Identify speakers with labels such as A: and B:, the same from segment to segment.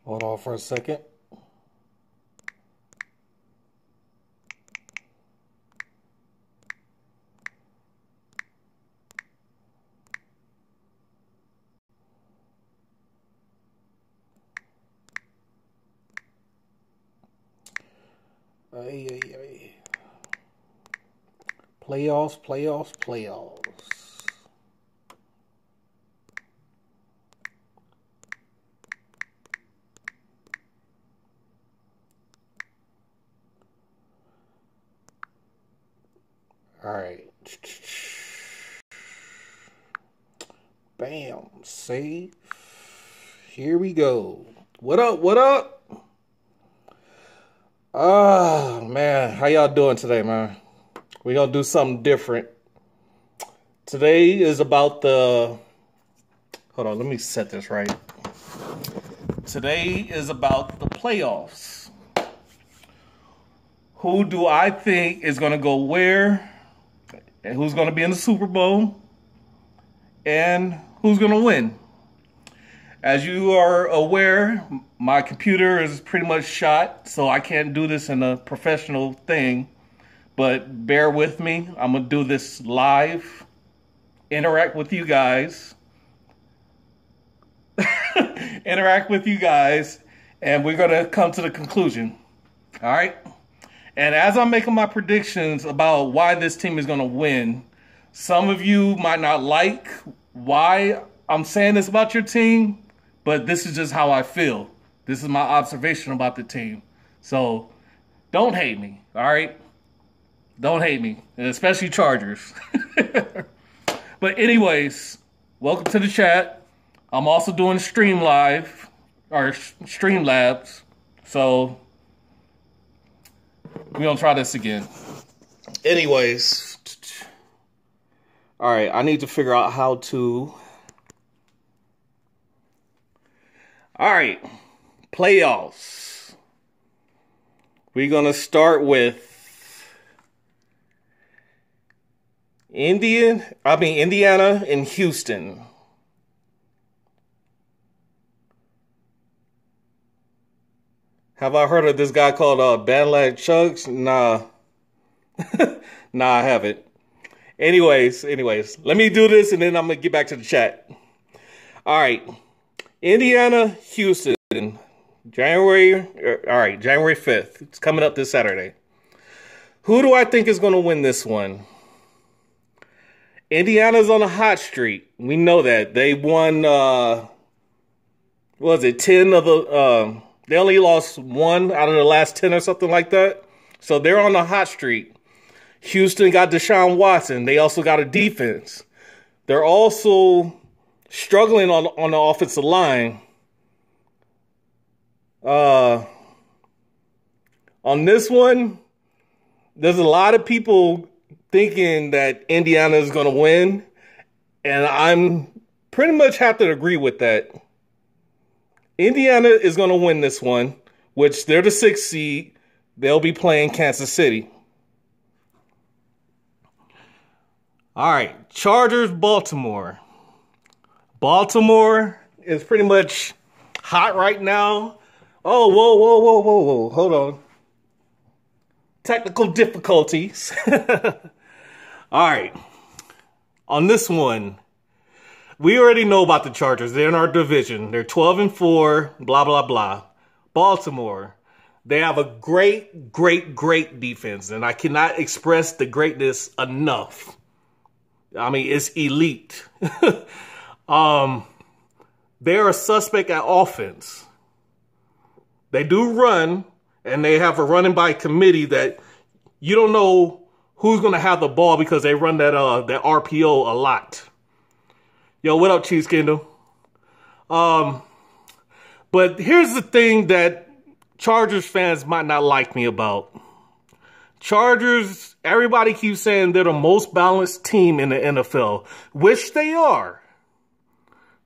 A: Hold on for a second. Playoffs, playoffs, playoffs. All right. Bam. Save. Here we go. What up? What up? Oh, man. How y'all doing today, man? We're going to do something different. Today is about the... Hold on. Let me set this right. Today is about the playoffs. Who do I think is going to go where? And who's going to be in the Super Bowl? And who's going to win? As you are aware, my computer is pretty much shot, so I can't do this in a professional thing. But bear with me. I'm going to do this live, interact with you guys. Interact with you guys, and we're going to come to the conclusion. All right? And as I'm making my predictions about why this team is going to win, some of you might not like why I'm saying this about your team, but this is just how I feel. This is my observation about the team. So don't hate me, all right? Don't hate me, and especially Chargers. But anyways, welcome to the chat. I'm also doing Streamlabs. So we're going to try this again. Anyways. All right, I need to figure out how to... All right, playoffs. We're going to start with Indiana and Houston. Have I heard of this guy called Badland Chugs? Nah. Nah, I haven't. Anyways, let me do this and then I'm going to get back to the chat. All right. Indiana, Houston, January 5th. It's coming up this Saturday. Who do I think is going to win this one? Indiana's on a hot streak. We know that. They won, 10 of the, they only lost 1 out of the last 10 or something like that. So they're on a hot streak. Houston got Deshaun Watson. They also got a defense. They're also struggling on the offensive line. On this one, there's a lot of people thinking that Indiana is going to win, and I'm pretty much have to agree with that. Indiana is going to win this one, which they're the 6th seed. They'll be playing Kansas City. All right, Chargers, Baltimore. Baltimore is pretty much hot right now. Oh, whoa. Hold on. Technical difficulties. All right. On this one, we already know about the Chargers. They're in our division. They're 12-4, blah, blah, blah. Baltimore, they have a great defense, and I cannot express the greatness enough. I mean, it's elite. They're a suspect at offense. They do run, and they have a running by committee that you don't know who's going to have the ball because they run that RPO a lot. Yo, what up, Cheese Kingdom? But here's the thing that Chargers fans might not like me about. Chargers, everybody keeps saying they're the most balanced team in the NFL, which they are.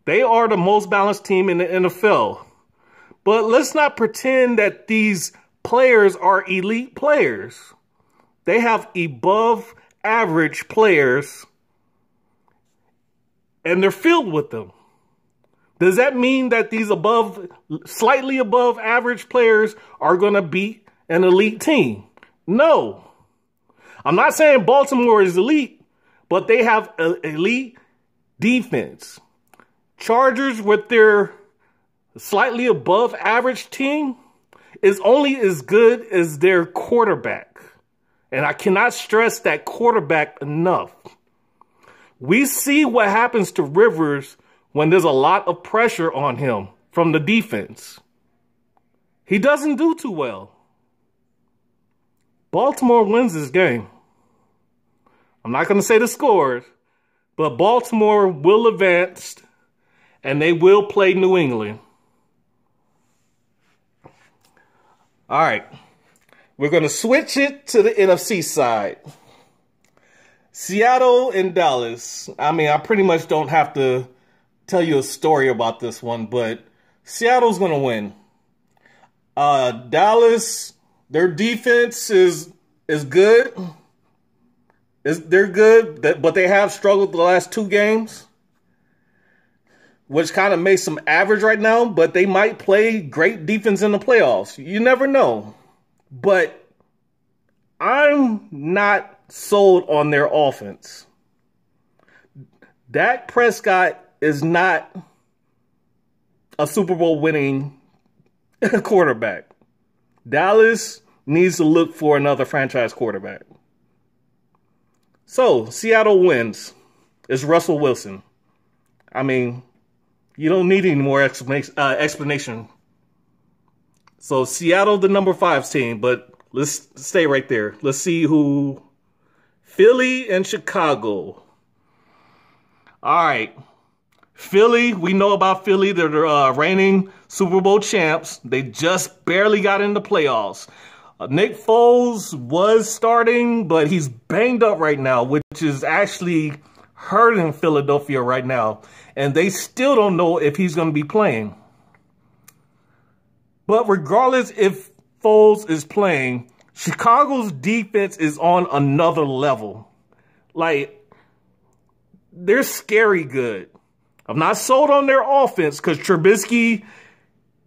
A: They are the most balanced team in the NFL. But let's not pretend that these players are elite players. They have above average players, and they're filled with them. Does that mean that these slightly above average players are going to beat an elite team? No. I'm not saying Baltimore is elite, but they have an elite defense. Chargers with their slightly above average team is only as good as their quarterback. And I cannot stress that quarterback enough. We see what happens to Rivers when there's a lot of pressure on him from the defense. He doesn't do too well. Baltimore wins this game. I'm not going to say the scores, but Baltimore will advance and they will play New England. All right. We're going to switch it to the NFC side. Seattle and Dallas. I mean, I pretty much don't have to tell you a story about this one, but Seattle's going to win. Dallas, their defense is good. They're good, but they have struggled the last 2 games, which kind of makes them average right now, but they might play great defense in the playoffs. You never know. But I'm not sold on their offense. Dak Prescott is not a Super Bowl winning quarterback. Dallas needs to look for another franchise quarterback. So, Seattle wins. It's Russell Wilson. I mean, you don't need any more explanation. So, Seattle, the number 5 team, but let's stay right there. Let's see who... Philly and Chicago. All right. Philly, we know about Philly. They're the reigning Super Bowl champs. They just barely got in the playoffs. Nick Foles was starting, but he's banged up right now, which is actually hurting Philadelphia right now. And they still don't know if he's going to be playing. But regardless if Foles is playing, Chicago's defense is on another level. Like, they're scary good. I'm not sold on their offense because Trubisky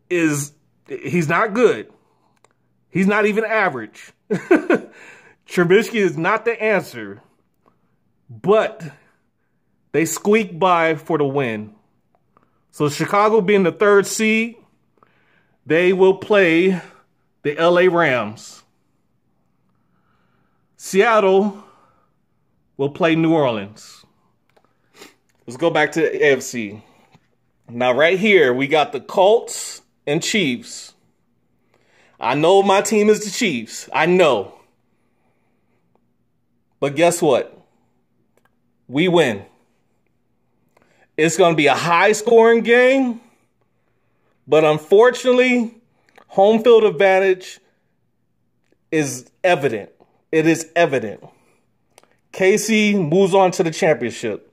A: he's not good. He's not even average. Trubisky is not the answer. But they squeak by for the win. So Chicago being the 3rd seed, they will play the LA Rams. Seattle will play New Orleans. Let's go back to the AFC. Now, right here, we got the Colts and Chiefs. I know my team is the Chiefs. I know. But guess what? We win. It's going to be a high-scoring game. But unfortunately, home field advantage is evident. It is evident. KC moves on to the championship.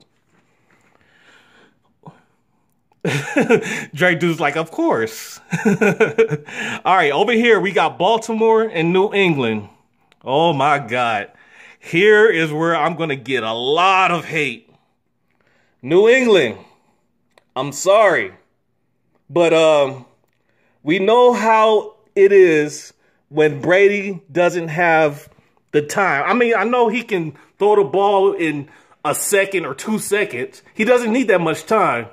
A: Drake Dude's like, of course. All right, over here we got Baltimore and New England. Oh my God. Here is where I'm going to get a lot of hate. New England, I'm sorry. But we know how it is when Brady doesn't have the time. I mean, I know he can throw the ball in a second or 2 seconds. He doesn't need that much time.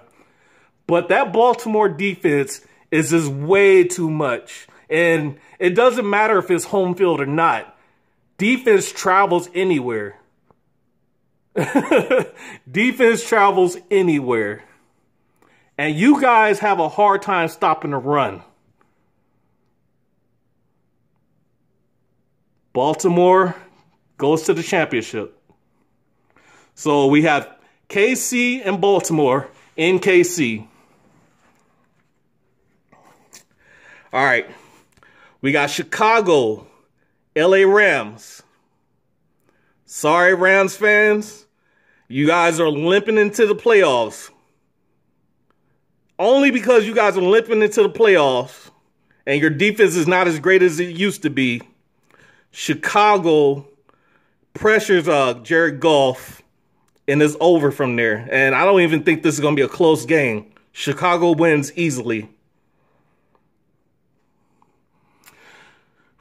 A: But that Baltimore defense is just way too much. And it doesn't matter if it's home field or not. Defense travels anywhere. Defense travels anywhere. And you guys have a hard time stopping the run. Baltimore goes to the championship. So we have KC and Baltimore in KC. All right. We got Chicago, LA Rams. Sorry, Rams fans. You guys are limping into the playoffs. Only because you guys are limping into the playoffs and your defense is not as great as it used to be. Chicago pressures Jared Goff and it's over from there. And I don't even think this is going to be a close game. Chicago wins easily.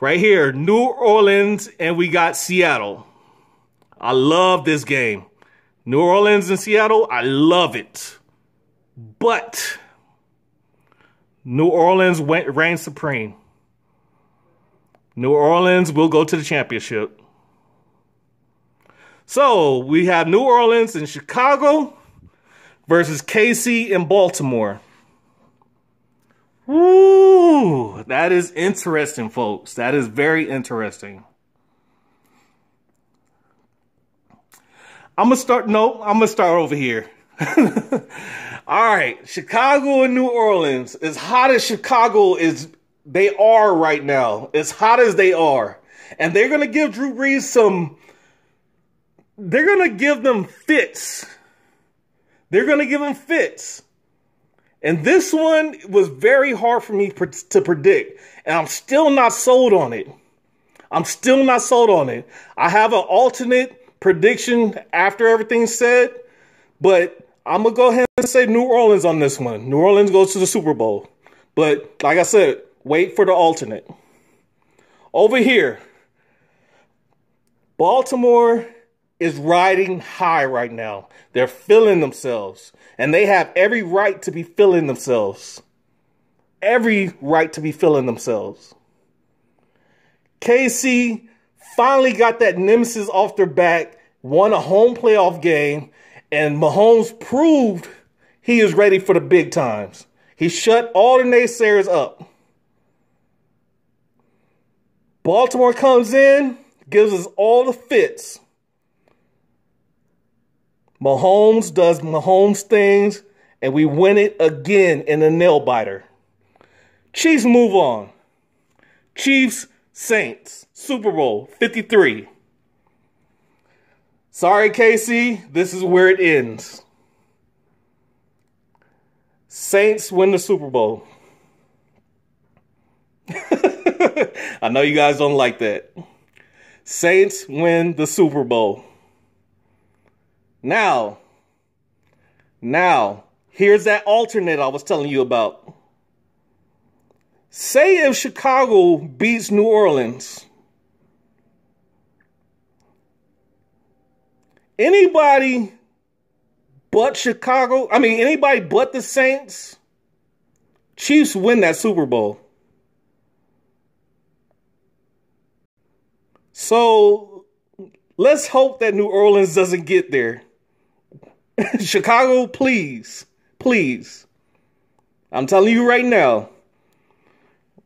A: Right here, New Orleans, and we got Seattle. I love this game. New Orleans and Seattle, I love it. But New Orleans reigns supreme. New Orleans will go to the championship. So we have New Orleans and Chicago versus KC and Baltimore. Woo! That is interesting, folks. That is very interesting. I'm going to start over here. All right, Chicago and New Orleans. As hot as Chicago they are right now, as hot as they are. And they're going to give Drew Brees they're going to give them fits. They're going to give them fits. And this one was very hard for me to predict. And I'm still not sold on it. I'm still not sold on it. I have an alternate prediction after everything's said. But I'm going to go ahead and say New Orleans on this one. New Orleans goes to the Super Bowl. But like I said, wait for the alternate. Over here, Baltimore is riding high right now. They're feeling themselves. And they have every right to be feeling themselves. Every right to be feeling themselves. KC finally got that nemesis off their back, won a home playoff game, and Mahomes proved he is ready for the big times. He shut all the naysayers up. Baltimore comes in, gives us all the fits. Mahomes does Mahomes things, and we win it again in a nail biter. Chiefs move on. Chiefs, Saints, Super Bowl 53. Sorry, KC, this is where it ends. Saints win the Super Bowl. I know you guys don't like that. Saints win the Super Bowl. Now, here's that alternate I was telling you about. Say if Chicago beats New Orleans, anybody but anybody but the Saints, Chiefs win that Super Bowl. So let's hope that New Orleans doesn't get there. Chicago, please. Please. I'm telling you right now.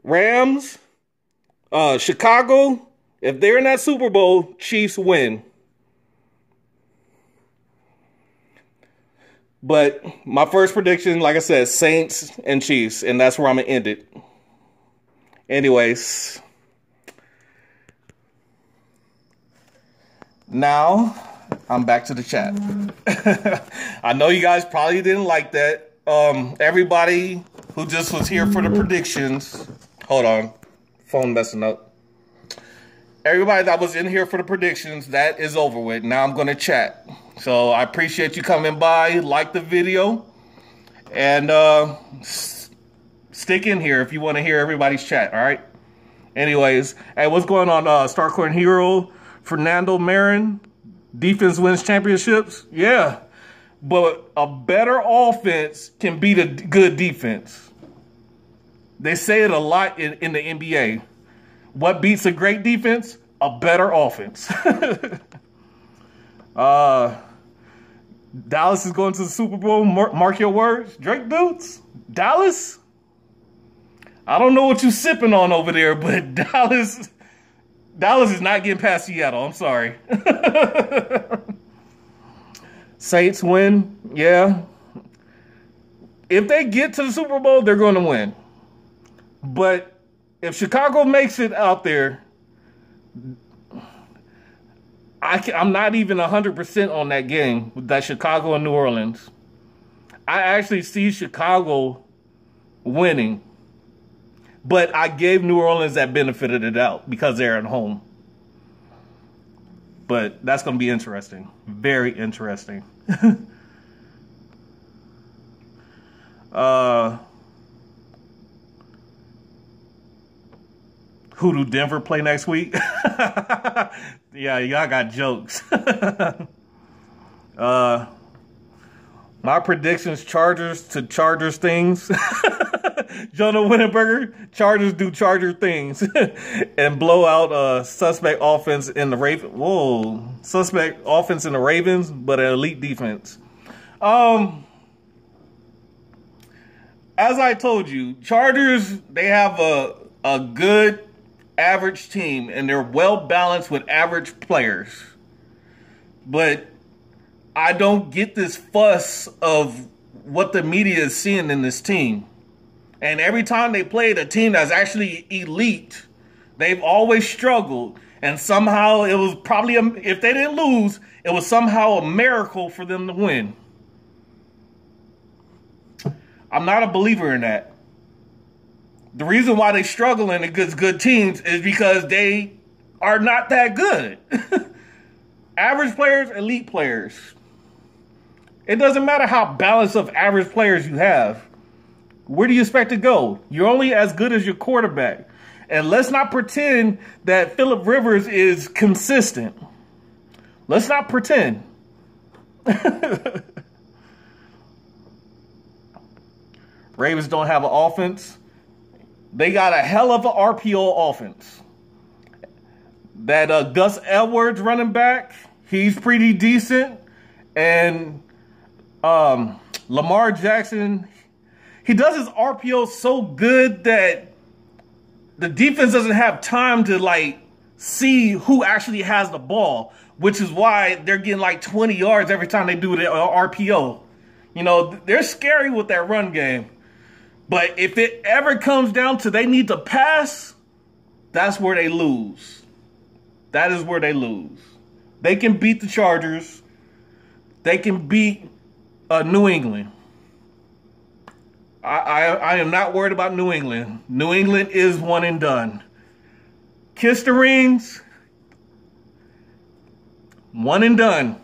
A: Rams, Chicago, if they're in that Super Bowl, Chiefs win. But my first prediction, like I said, Saints and Chiefs, and that's where I'm going to end it. Anyways. Now, I'm back to the chat. I know you guys probably didn't like that. Everybody who just was here for the predictions. Hold on. Phone messing up. Everybody that was in here for the predictions, that is over with. Now I'm going to chat. So I appreciate you coming by. Like the video. And stick in here if you want to hear everybody's chat. All right? Anyways. Hey, what's going on? Starcourt Hero, Fernando Marin. Defense wins championships? Yeah. But a better offense can beat a good defense. They say it a lot in the NBA. What beats a great defense? A better offense. Dallas is going to the Super Bowl. Mark your words. Drake Boots? Dallas? I don't know what you're sipping on over there, but Dallas is not getting past Seattle. I'm sorry. Saints win. Yeah. If they get to the Super Bowl, they're going to win. But if Chicago makes it out there, I'm not even 100% on that game, that Chicago and New Orleans. I actually see Chicago winning. But I gave New Orleans that benefit of the doubt because they're at home. But that's going to be interesting. Very interesting. Uh, who do Denver play next week? Yeah, y'all got jokes. My predictions: Chargers to Chargers things. Jonah Winneberger, Chargers do Charger things and blow out suspect offense in the Ravens. Whoa, suspect offense in the Ravens, but an elite defense. As I told you, Chargers, they have a good average team and they're well balanced with average players. But I don't get this fuss of what the media is seeing in this team. And every time they played a team that's actually elite, they've always struggled. And somehow it was probably, if they didn't lose, it was somehow a miracle for them to win. I'm not a believer in that. The reason why they struggle in against good teams is because they are not that good. Average players, elite players. It doesn't matter how balanced of average players you have. Where do you expect to go? You're only as good as your quarterback. And let's not pretend that Phillip Rivers is consistent. Let's not pretend. Ravens don't have an offense. They got a hell of an RPO offense. That Gus Edwards running back, he's pretty decent. And Lamar Jackson, he does his RPO so good that the defense doesn't have time to, like, see who actually has the ball, which is why they're getting like 20 yards every time they do the RPO. You know, they're scary with that run game. But if it ever comes down to they need to pass, that's where they lose. That is where they lose. They can beat the Chargers. They can beat New England. I am not worried about New England. New England is one and done. Kiss the rings. One and done.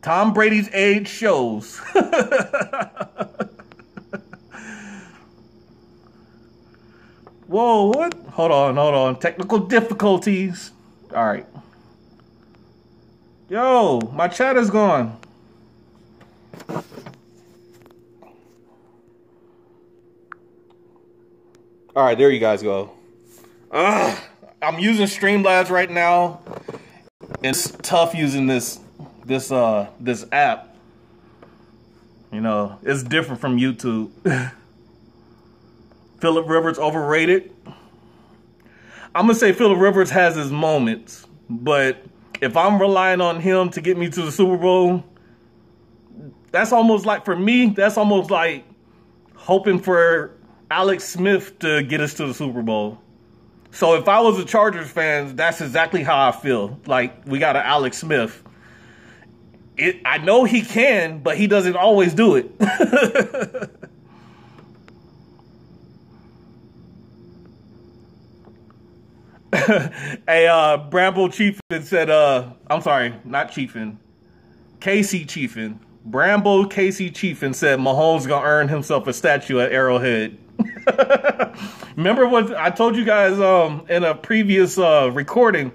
A: Tom Brady's age shows. Whoa, what? Hold on. Technical difficulties. All right. Yo, my chat is gone. All right, there you guys go. I'm using Streamlabs right now. It's tough using this app. You know, it's different from YouTube. Phillip Rivers overrated. I'm gonna say Phillip Rivers has his moments, but if I'm relying on him to get me to the Super Bowl, that's almost like, for me, that's almost like hoping for Alex Smith to get us to the Super Bowl. So if I was a Chargers fan, that's exactly how I feel. Like, we got an Alex Smith. I know he can, but he doesn't always do it. Hey, Bramble Chiefin said, I'm sorry, not Chiefin. Casey Chiefin. Bramble Casey Chiefin said Mahomes gonna earn himself a statue at Arrowhead. Remember what I told you guys in a previous recording?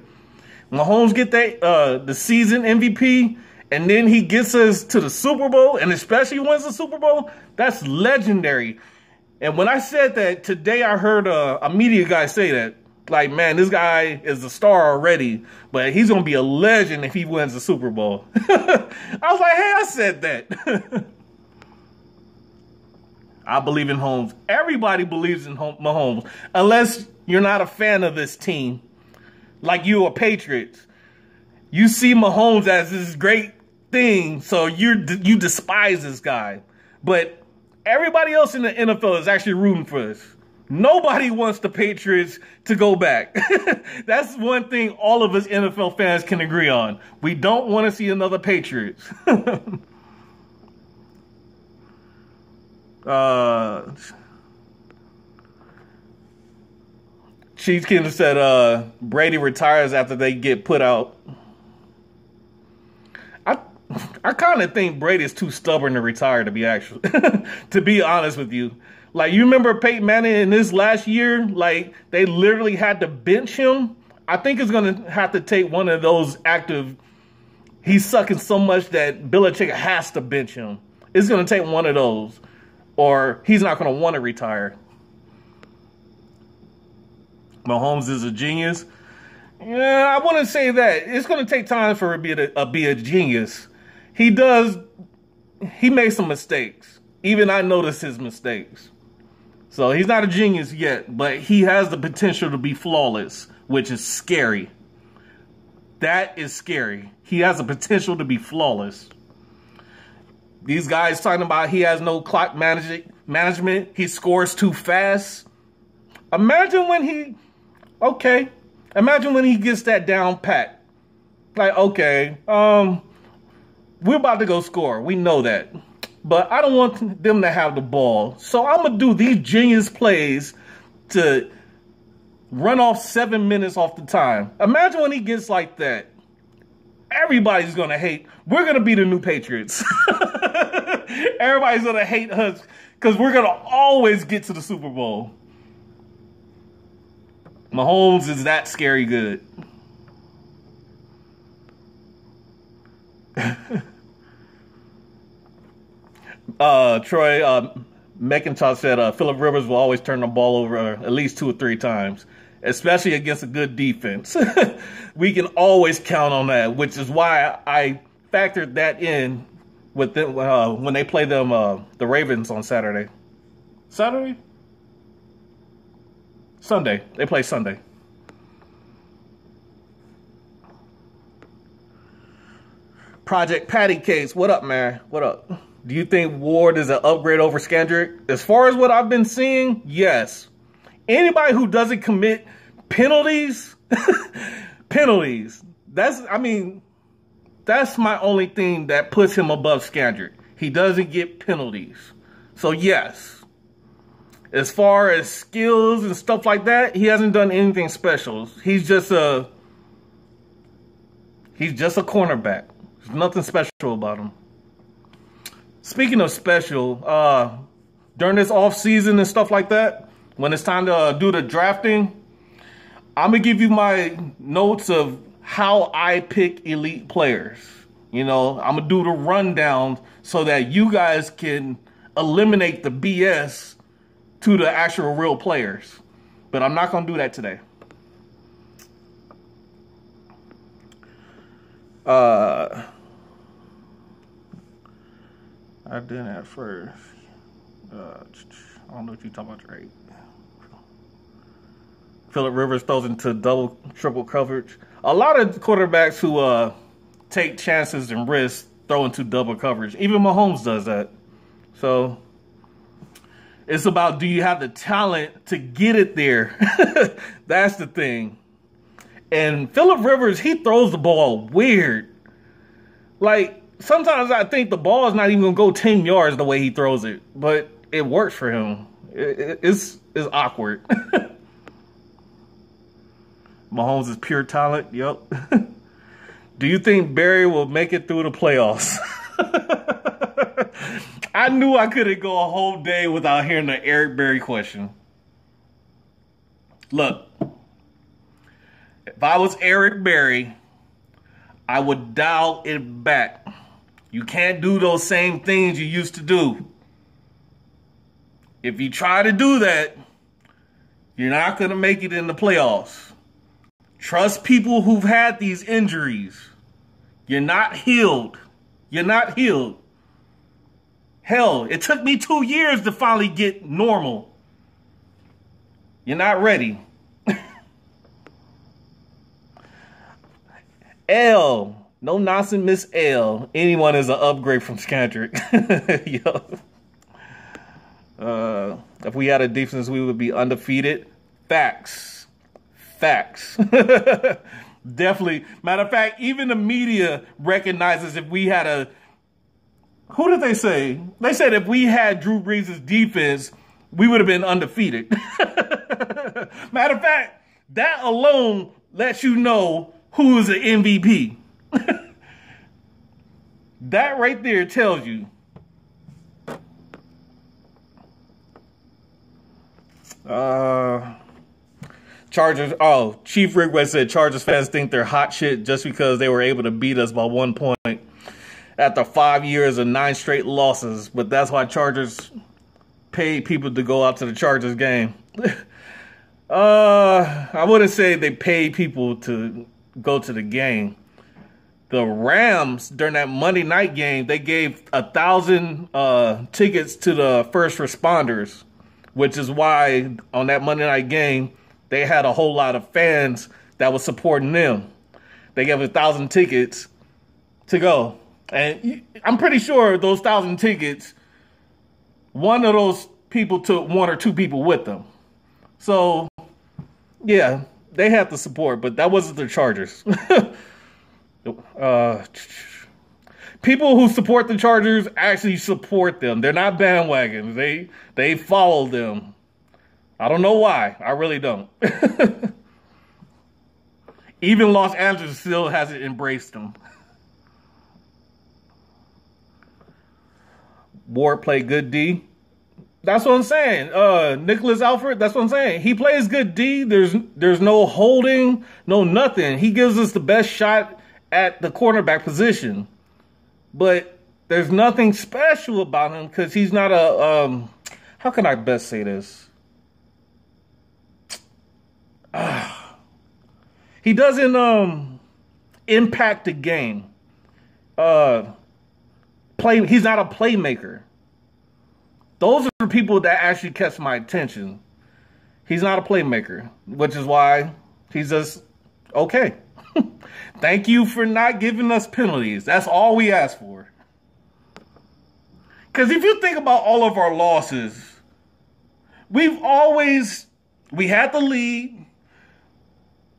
A: Mahomes get the season MVP, and then he gets us to the Super Bowl, and especially wins the Super Bowl. That's legendary. And when I said that today, I heard a media guy say that. Like, man, this guy is a star already, but he's going to be a legend if he wins the Super Bowl. I was like, hey, I said that. I believe in Mahomes. Everybody believes in Mahomes, unless you're not a fan of this team. Like you are Patriots. You see Mahomes as this great thing, so you despise this guy. But everybody else in the NFL is actually rooting for this. Nobody wants the Patriots to go back. That's one thing all of us NFL fans can agree on. We don't want to see another Patriots. Cheesekin said Brady retires after they get put out. I kind of think Brady's too stubborn to retire, to be actually, to be honest with you. Like, you remember Peyton Manning in this last year? Like, they literally had to bench him. I think it's going to have to take one of those active, he's sucking so much that Belichick has to bench him. It's going to take one of those, or he's not going to want to retire. Mahomes is a genius. Yeah, I wouldn't say that. It's going to take time for him to be a genius. He makes some mistakes. Even I notice his mistakes. So he's not a genius yet, but he has the potential to be flawless, which is scary. That is scary. He has the potential to be flawless. These guys talking about he has no clock management. He scores too fast. Imagine when he gets that down pat. Like, okay, we're about to go score. We know that. But I don't want them to have the ball. So I'm going to do these genius plays to run off 7 minutes off the time. Imagine when he gets like that. Everybody's going to hate. We're going to be the new Patriots. Everybody's going to hate us because we're going to always get to the Super Bowl. Mahomes is that scary good. Troy McIntosh said Phillip Rivers will always turn the ball over at least 2 or 3 times, especially against a good defense. We can always count on that, which is why I factored that in with them when they play them the Ravens on Saturday. Sunday. They play Sunday. Project Patty Case. What up, man? What up? Do you think Ward is an upgrade over Scandrick? As far as what I've been seeing, yes. Anybody who doesn't commit penalties, that's my only thing that puts him above Scandrick. He doesn't get penalties. So yes. As far as skills and stuff like that, he hasn't done anything special. He's just a cornerback. There's nothing special about him. Speaking of special, during this off season and stuff like that, when it's time to do the drafting, I'm gonna give you my notes of how I pick elite players. You know, I'm gonna do the rundown so that you guys can eliminate the BS to the actual real players. But I'm not gonna do that today. I did at first. I don't know what you're talking about, right? Phillip Rivers throws into double, triple coverage. A lot of quarterbacks who take chances and risks throw into double coverage. Even Mahomes does that. So it's about, do you have the talent to get it there? That's the thing. And Phillip Rivers, he throws the ball weird. Like, sometimes I think the ball is not even going to go 10 yards the way he throws it. But it works for him. It's awkward. Mahomes is pure talent. Yep. Do you think Barry will make it through the playoffs? I knew I couldn't go a whole day without hearing the Eric Berry question. Look, if I was Eric Berry, I would dial it back. You can't do those same things you used to do. If you try to do that, you're not going to make it in the playoffs. Trust people who've had these injuries. You're not healed. You're not healed. Hell, it took me 2 years to finally get normal. You're not ready. L. No nonsense, Miss L. Anyone is an upgrade from Scandrick. Yo. If we had a defense, we would be undefeated. Facts. Definitely. Matter of fact, even the media recognizes if we had a... Who did they say? They said if we had Drew Brees' defense, we would have been undefeated. Matter of fact, that alone lets you know who is the MVP. That right there tells you. Chargers. Oh, Chief Rigway said Chargers fans think they're hot shit just because they were able to beat us by 1 point after 5 years of 9 straight losses. But that's why Chargers paid people to go out to the Chargers game. I wouldn't say they paid people to go to the game. The Rams, during that Monday night game, they gave 1,000 tickets to the first responders, which is why on that Monday night game, they had a whole lot of fans that was supporting them. They gave 1,000 tickets to go. And I'm pretty sure those 1,000 tickets, one of those people took 1 or 2 people with them. So, yeah, they had the support, but that wasn't the Chargers. People who support the Chargers actually support them. They're not bandwagons. They follow them. I don't know why. I really don't. Even Los Angeles still hasn't embraced them. Ward played good D. That's what I'm saying. Nicholas Alfred, that's what I'm saying. He plays good D. There's no holding, no nothing. He gives us the best shot at the cornerback position. But there's nothing special about him because he's not a, how can I best say this? He doesn't impact the game. He's not a playmaker. Those are the people that actually catch my attention. He's not a playmaker, which is why he's just okay. Thank you for not giving us penalties. That's all we ask for. Because if you think about all of our losses, we had the lead.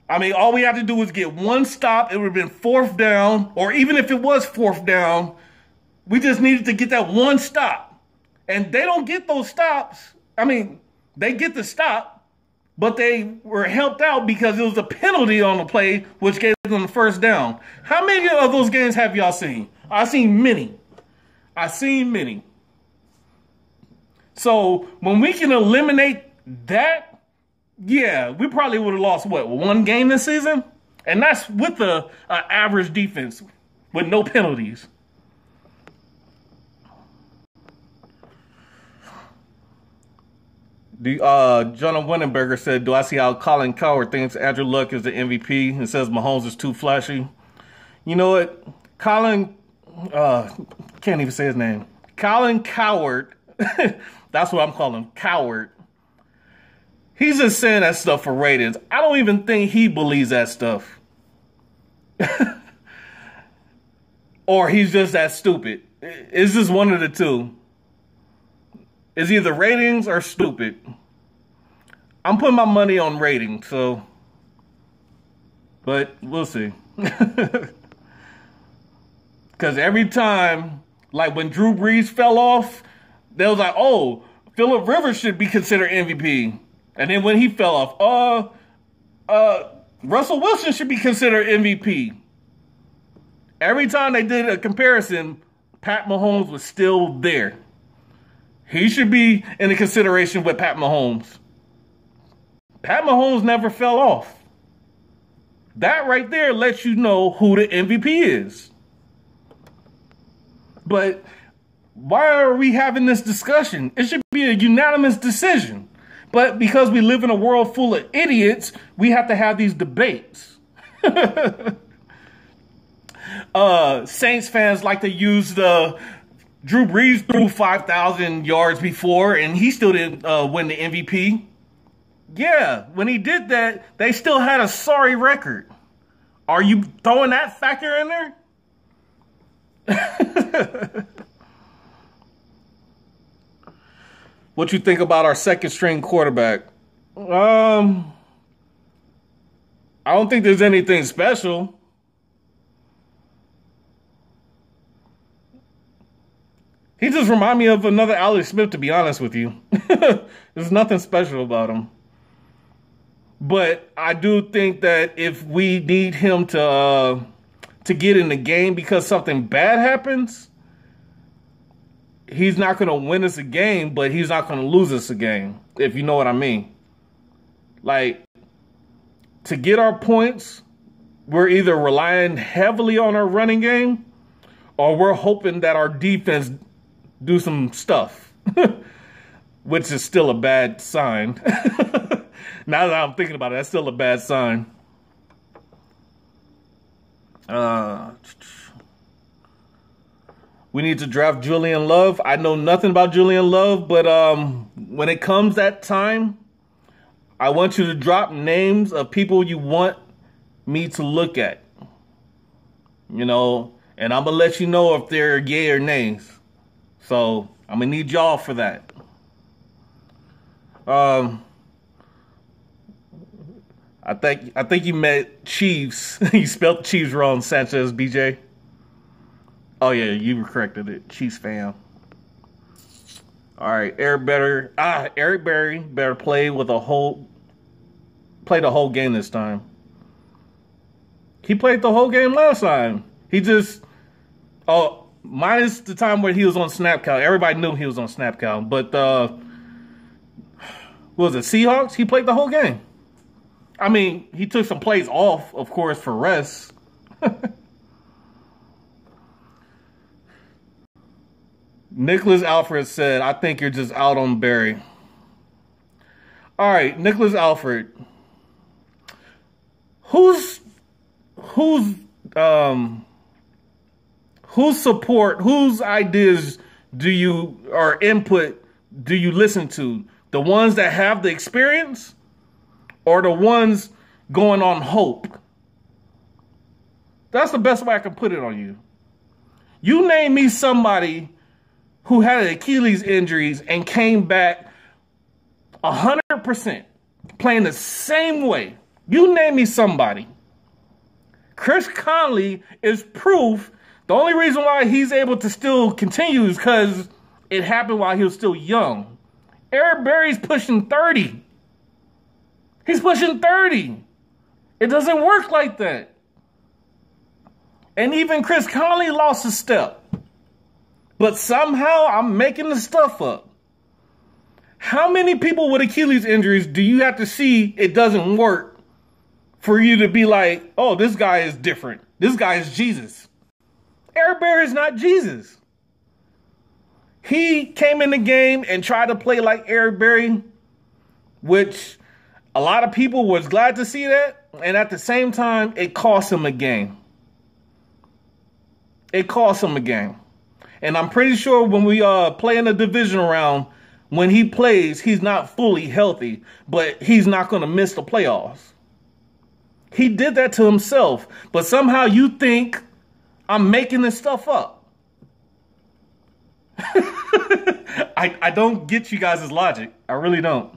A: I mean, all we had to do was get 1 stop. It would have been 4th down. Or even if it was 4th down, we just needed to get that 1 stop. And they don't get those stops. I mean, they get the stop, but they were helped out because it was a penalty on the play, which gave them the 1st down. How many of those games have y'all seen? I've seen many. So when we can eliminate that, yeah, we probably would have lost, what, 1 game this season? And that's with the average defense with no penalties. Jonah Windenberger said, do I see how Colin Cowherd thinks Andrew Luck is the MVP and says Mahomes is too flashy? You know what? Colin, can't even say his name. Colin Cowherd, that's what I'm calling him, Cowherd. He's just saying that stuff for ratings. I don't even think he believes that stuff. Or he's just that stupid. It's just one of the two. It's either ratings or stupid. I'm putting my money on ratings, so. But we'll see. Because every time, like when Drew Brees fell off, they was like, oh, Phillip Rivers should be considered MVP. And then when he fell off, Russell Wilson should be considered MVP. Every time they did a comparison, Pat Mahomes was still there. He should be in the consideration with Pat Mahomes. Pat Mahomes never fell off. That right there lets you know who the MVP is. But why are we having this discussion? It should be a unanimous decision. But because we live in a world full of idiots, we have to have these debates. Saints fans like to use the Drew Brees threw 5,000 yards before, and he still didn't win the MVP. Yeah, when he did that, they still had a sorry record. Are you throwing that factor in there? What you think about our second string quarterback? I don't think there's anything special. He just reminds me of another Alex Smith, to be honest with you. There's nothing special about him. But I do think that if we need him to to get in the game because something bad happens, he's not going to win us a game, but he's not going to lose us a game, if you know what I mean. Like, to get our points, we're either relying heavily on our running game or we're hoping that our defense do some stuff, which is still a bad sign. Now that I'm thinking about it, that's still a bad sign. We need to draft Julian Love. I know nothing about Julian Love, but when it comes that time, I want you to drop names of people you want me to look at. You know, and I'm going to let you know if they're yay or nays. So I'm going to need y'all for that. I think you met Chiefs. You spelled Chiefs wrong, Sanchez BJ. Oh yeah, you corrected it. Chiefs fam. All right, Eric Berry better play the whole game this time. He played the whole game last time. He just minus the time where he was on snap count. Everybody knew he was on snap count, but what was it, Seahawks? He played the whole game. I mean, he took some plays off, of course, for rest. Nicholas Alfred said, I think you're just out on Barry. All right, Nicholas Alfred. Whose support, whose ideas or input do you listen to? The ones that have the experience or the ones going on hope? That's the best way I can put it on you. You name me somebody who had an Achilles injuries and came back 100%, playing the same way. You name me somebody. Chris Conley is proof. The only reason why he's able to still continue is because it happened while he was still young. Eric Berry's pushing 30. He's pushing 30. It doesn't work like that. And even Chris Conley lost a step. But somehow I'm making the stuff up. How many people with Achilles injuries do you have to see it doesn't work for you to be like, oh, this guy is different. This guy is Jesus. Eric Berry is not Jesus. He came in the game and tried to play like Eric Berry, which a lot of people was glad to see that. And at the same time, it cost him a game. It cost him a game. And I'm pretty sure when we play in a division round, when he plays, he's not fully healthy, but he's not going to miss the playoffs. He did that to himself, but somehow you think I'm making this stuff up. I don't get you guys' logic. I really don't.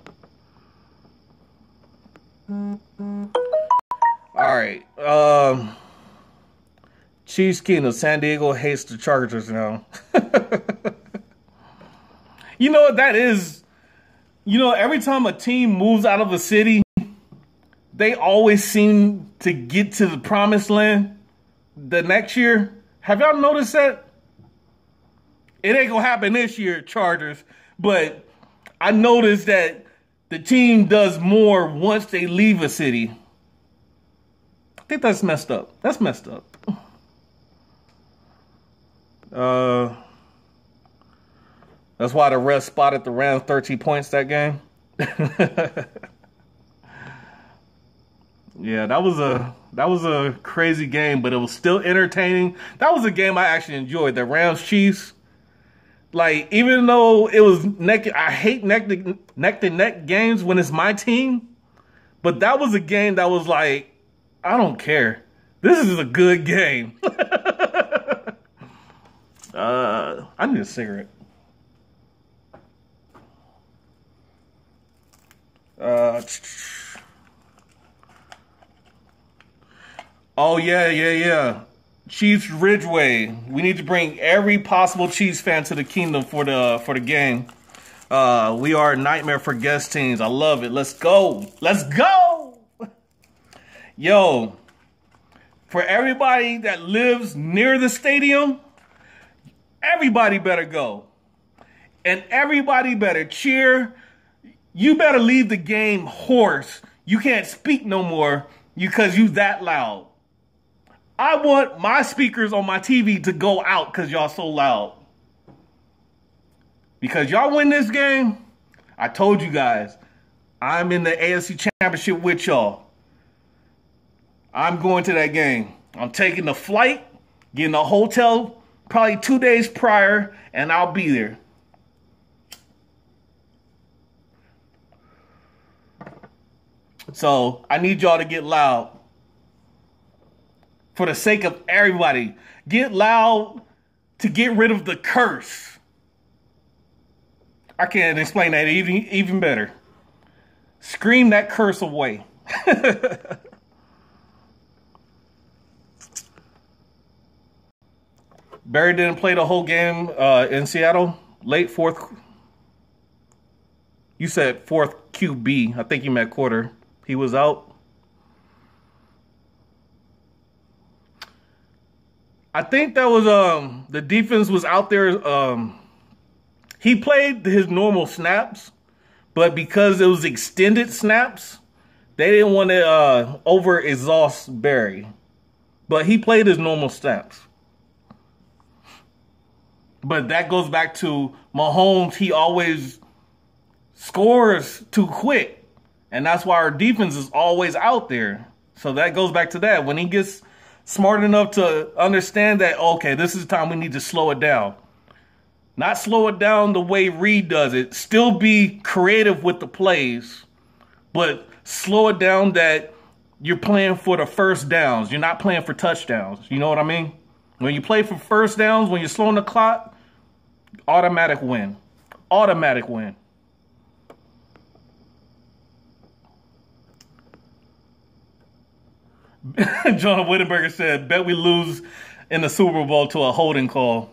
A: All right. Chiefs Kingdom, San Diego hates the Chargers now. You know what that is? You know, every time a team moves out of a city, they always seem to get to the promised land the next year. Have y'all noticed that? It ain't gonna happen this year, Chargers, but I noticed that the team does more once they leave a city. I think that's messed up. That's messed up. That's why the refs spotted the Rams 13 points that game. Yeah, that was a crazy game, but it was still entertaining. That was a game I actually enjoyed. The Rams Chiefs. Like, even though it was I hate neck to neck games when it's my team, but that was a game that was like, I don't care. This is a good game. I need a cigarette. Oh yeah. Chiefs Ridgeway. We need to bring every possible Chiefs fan to the kingdom for the game. We are a nightmare for guest teams. I love it. Let's go. Let's go. Yo, For everybody that lives near the stadium, everybody better go. And everybody better cheer. You better leave the game hoarse. You can't speak no more because you that loud. I want my speakers on my TV to go out because y'all so loud. Because y'all win this game, I told you guys, I'm in the AFC Championship with y'all. I'm going to that game. I'm taking the flight, getting a hotel probably 2 days prior, and I'll be there. So I need y'all to get loud. For the sake of everybody, get loud to get rid of the curse. I can't explain that even better. Scream that curse away. Barry didn't play the whole game in Seattle. Late fourth. You said fourth QB. I think you meant quarter. He was out. I think that was the defense was out there. He played his normal snaps, but because it was extended snaps, they didn't want to over exhaust Barry. But he played his normal snaps. But that goes back to Mahomes. He always scores too quick, and that's why our defense is always out there. So that goes back to that. When he gets smart enough to understand that, okay, this is the time we need to slow it down. Not slow it down the way Reed does it. Still be creative with the plays, but slow it down that you're playing for the first downs. You're not playing for touchdowns. You know what I mean? When you play for first downs, when you're slowing the clock, automatic win. Automatic win. John Wittenberger said, bet we lose in the Super Bowl to a holding call.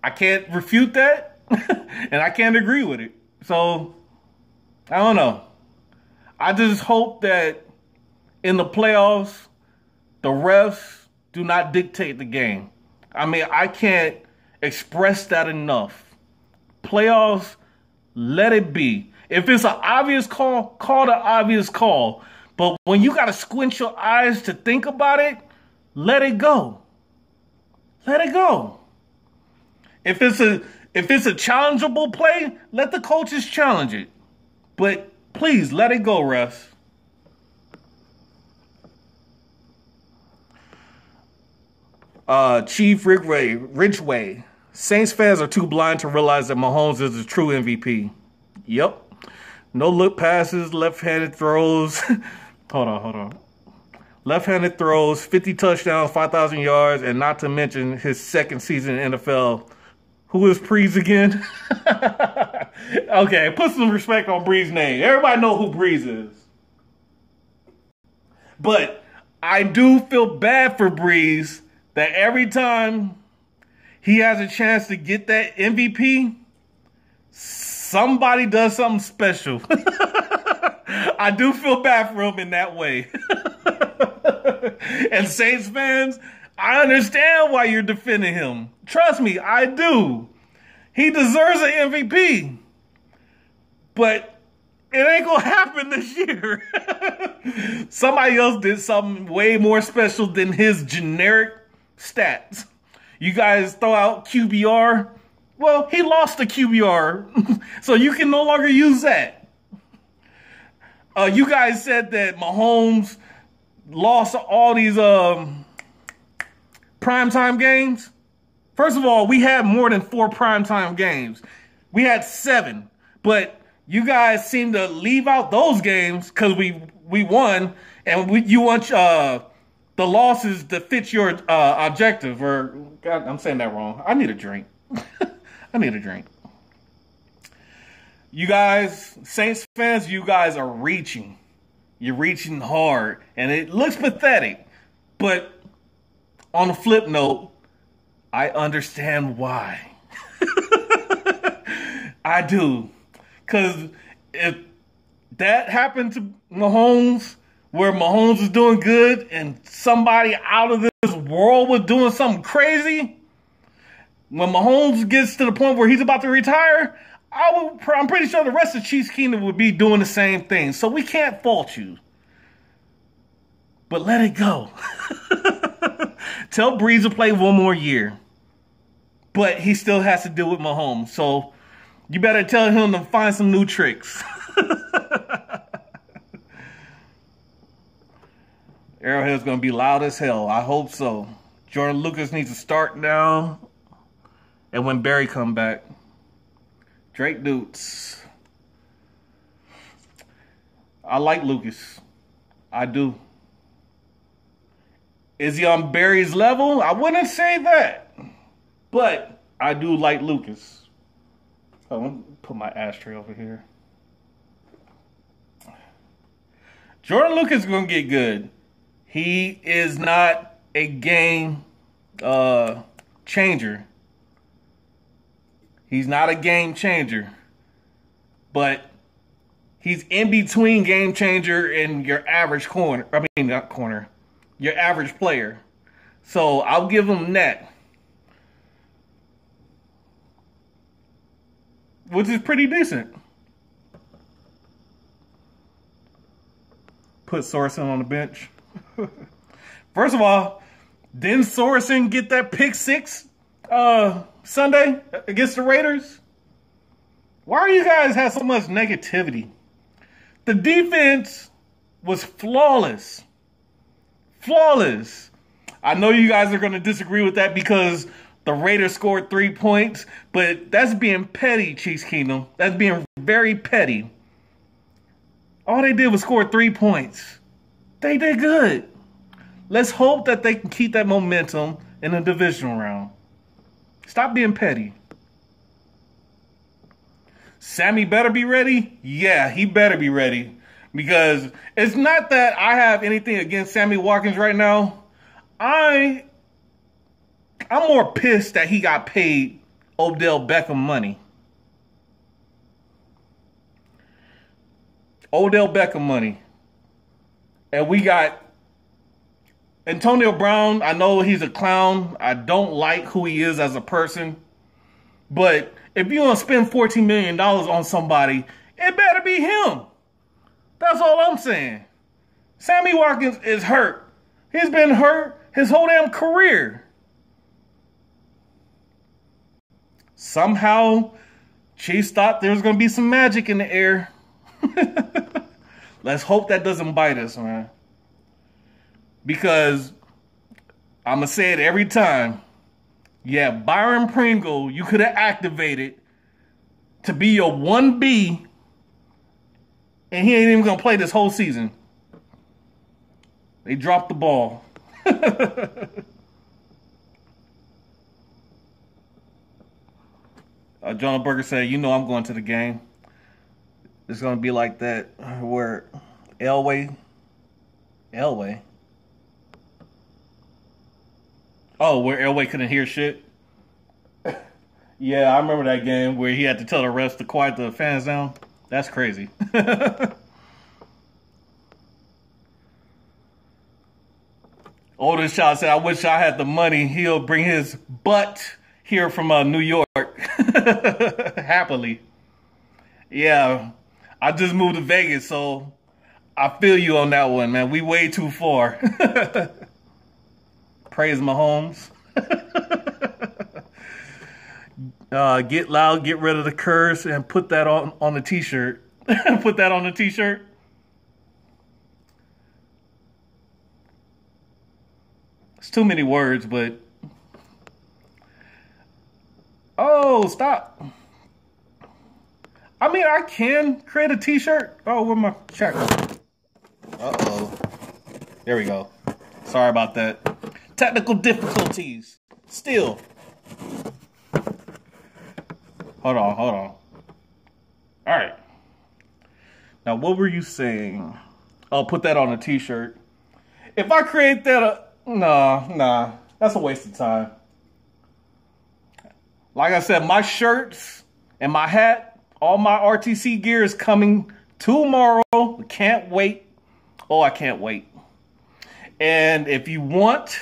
A: I can't refute that, and I can't agree with it. So, I don't know. I just hope that in the playoffs, the refs do not dictate the game. I mean, I can't express that enough. Playoffs, let it be. If it's an obvious call, call the obvious call. But when you got to squint your eyes to think about it, let it go. Let it go. If it's a challengeable play, let the coaches challenge it. But please, let it go, refs. Chief Ridgeway. Saints fans are too blind to realize that Mahomes is the true MVP. Yep. No look passes, left-handed throws. Hold on. Left-handed throws, 50 touchdowns, 5,000 yards, and not to mention his second season in NFL. Who is Breeze again? Okay, put some respect on Breeze's name. Everybody know who Breeze is. But I do feel bad for Breeze that every time he has a chance to get that MVP, somebody does something special. I do feel bad for him in that way. And Saints fans, I understand why you're defending him. Trust me, I do. He deserves an MVP. But it ain't going to happen this year. Somebody else did something way more special than his generic stats. You guys throw out QBR. Well, he lost the QBR, so you can no longer use that. You guys said that Mahomes lost all these primetime games. First of all, we had more than 4 primetime games. We had 7, but you guys seem to leave out those games because we won, and you want the losses to fit your objective. Or God, I'm saying that wrong. I need a drink. I need a drink. You guys, Saints fans, you guys are reaching. You're reaching hard. And it looks pathetic. But on a flip note, I understand why. I do. Because if that happened to Mahomes, where Mahomes was doing good and somebody out of this world was doing something crazy, when Mahomes gets to the point where he's about to retire, I'm pretty sure the rest of Chiefs Kingdom would be doing the same thing. So we can't fault you. But let it go. Tell Breeze to play one more year. But he still has to deal with Mahomes. So you better tell him to find some new tricks. Arrowhead's going to be loud as hell. I hope so. Jordan Lucas needs to start now. And when Barry come back. Drake Dukes. I like Lucas. I do. Is he on Barry's level? I wouldn't say that. But I do like Lucas. Oh, let me put my ashtray over here. Jordan Lucas is going to get good. He is not a game changer. He's not a game changer. But he's in between game changer and your average corner. I mean, not corner. Your average player. So I'll give him that. Which is pretty decent. Put Sorensen on the bench. First of all, didn't Sorensen get that pick six Sunday against the Raiders? Why do you guys have so much negativity? The defense was flawless. Flawless. I know you guys are going to disagree with that because the Raiders scored 3 points, but that's being petty, Chiefs Kingdom. That's being very petty. All they did was score 3 points. They did good. Let's hope that they can keep that momentum in the divisional round. Stop being petty. Sammy better be ready? Yeah, he better be ready. Because it's not that I have anything against Sammy Watkins right now. I'm more pissed that he got paid Odell Beckham money. Odell Beckham money. And we got Antonio Brown. I know he's a clown. I don't like who he is as a person. But if you're going to spend $14 million on somebody, it better be him. That's all I'm saying. Sammy Watkins is hurt. He's been hurt his whole damn career. Somehow, Chiefs thought there was going to be some magic in the air. Let's hope that doesn't bite us, man. Because I'm going to say it every time. Yeah, Byron Pringle, you could have activated to be your 1B. And he ain't even going to play this whole season. They dropped the ball. John Burger said, you know I'm going to the game. It's going to be like that where Elway. Oh, where Elway couldn't hear shit? Yeah, I remember that game where he had to tell the refs to quiet the fans down. That's crazy. Oldest child said, I wish I had the money. He'll bring his butt here from New York. Happily. Yeah, I just moved to Vegas, so I feel you on that one, man. We way too far. Praise Mahomes. Get loud, get rid of the curse, and put that on the t-shirt. Put that on the t-shirt. It's too many words, but... Oh, stop. I mean, I can create a t-shirt. Oh, where my chat go? Uh-oh. There we go. Sorry about that. Technical difficulties. Still. Hold on. All right. Now, what were you saying? I'll put that on a t-shirt. If I create that, nah. That's a waste of time. Like I said, my shirts and my hat, all my RTC gear is coming tomorrow. Can't wait. Oh, I can't wait. And if you want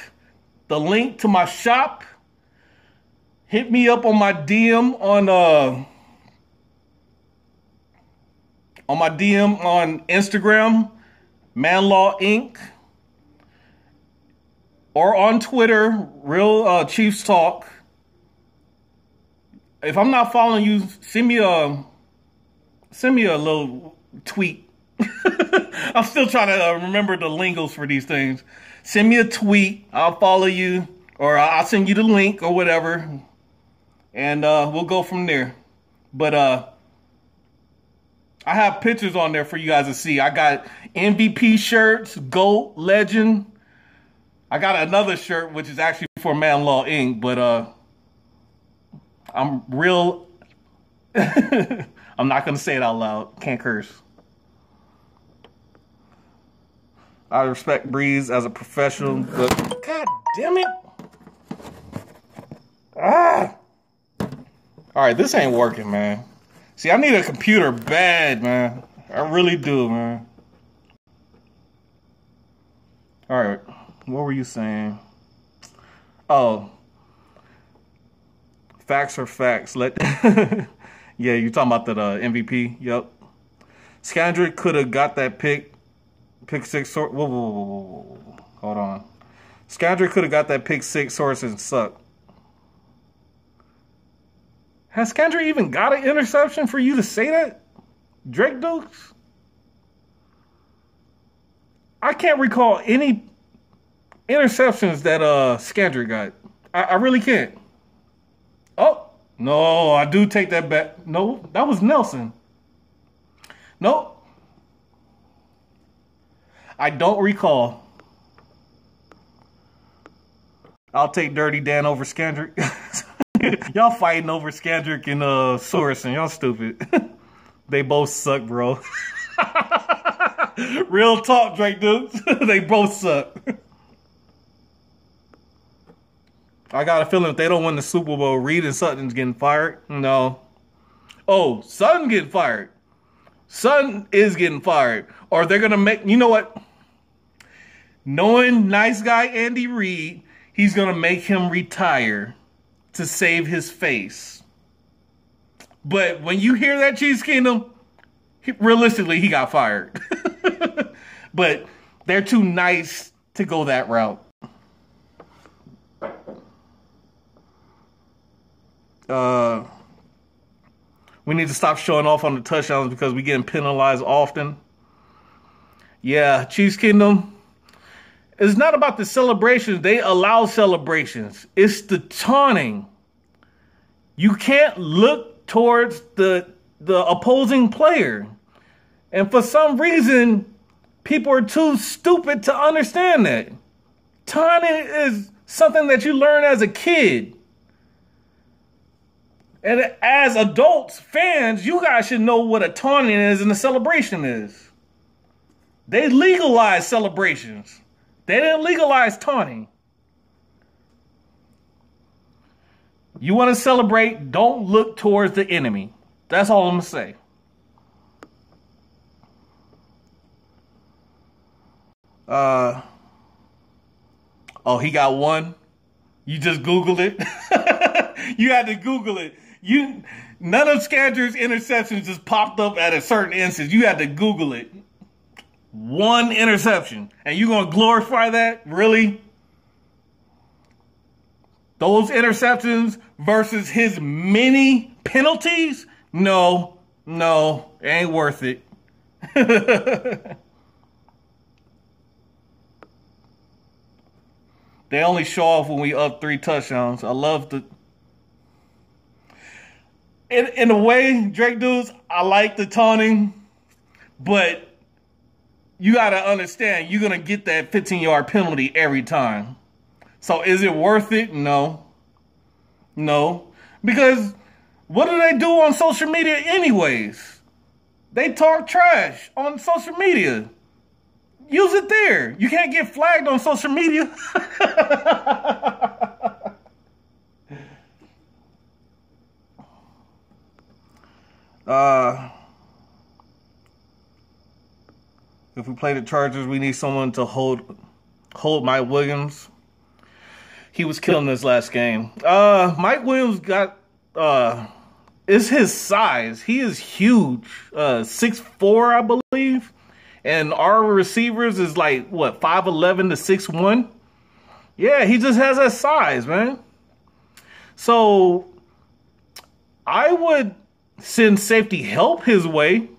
A: the link to my shop, hit me up on my DM on Instagram, Manlaw Inc., or on Twitter, Real Chiefs Talk. If I'm not following you, send me a little tweet. I'm still trying to remember the lingos for these things. Send me a tweet. I'll follow you, or I'll send you the link or whatever, and we'll go from there. But I have pictures on there for you guys to see. I got MVP shirts, GOAT, Legend. I got another shirt, which is actually for Manlaw Inc., but I'm real... I'm not going to say it out loud. Can't curse. I respect Breeze as a professional, but... God damn it! Ah! Alright, this ain't working, man. See, I need a computer bad, man. I really do, man. Alright, what were you saying? Oh. Facts are facts. Yeah, you're talking about the MVP. Yep. Scandrick could have got that pick six. Whoa. Hold on. Scandrick could have got that pick six. Sorensen sucked. Has Scandrick even got an interception for you to say that? Drake Dukes? I can't recall any interceptions that Scandrick got. I really can't. Oh, no, I do take that back. No, that was Nelson. Nope. I don't recall. I'll take Dirty Dan over Scandrick. Y'all fighting over Scandrick and Sorensen. Y'all stupid. They both suck, bro. Real talk, Drake dudes. They both suck. I got a feeling if they don't win the Super Bowl, Reed and Sutton's getting fired. No. Oh, Sutton getting fired. Sutton is getting fired. Or they're going to make... You know what? Knowing nice guy Andy Reid, he's going to make him retire to save his face. But when you hear that, Chiefs Kingdom, realistically, he got fired. But they're too nice to go that route. We need to stop showing off on the touchdowns because we're getting penalized often. Yeah, Chiefs Kingdom. It's not about the celebrations. They allow celebrations. It's the taunting. You can't look towards the opposing player. And for some reason, people are too stupid to understand that. Taunting is something that you learn as a kid. And as adults, fans, you guys should know what a taunting is and a celebration is. They legalized celebrations. They didn't legalize taunting. You want to celebrate, don't look towards the enemy. That's all I'm going to say. Oh, he got one? You just Googled it? You had to Google it. None of Scandrick's interceptions just popped up at a certain instance. You had to Google it. One interception. And you going to glorify that? Really? Those interceptions versus his many penalties? No, ain't worth it. They only show off when we up 3 touchdowns. I love the... In a way, Drake dudes, I like the taunting, but you got to understand, you're going to get that 15-yard penalty every time. So is it worth it? No. Because what do they do on social media anyways? They talk trash on social media. Use it there. You can't get flagged on social media. play the Chargers. We need someone to hold Mike Williams. He was killing this last game. Mike Williams got it's his size. He is huge. 6'4", I believe. And our receivers is like what, 5'11" to 6'1". Yeah, he just has that size, man. So I would send safety help his way.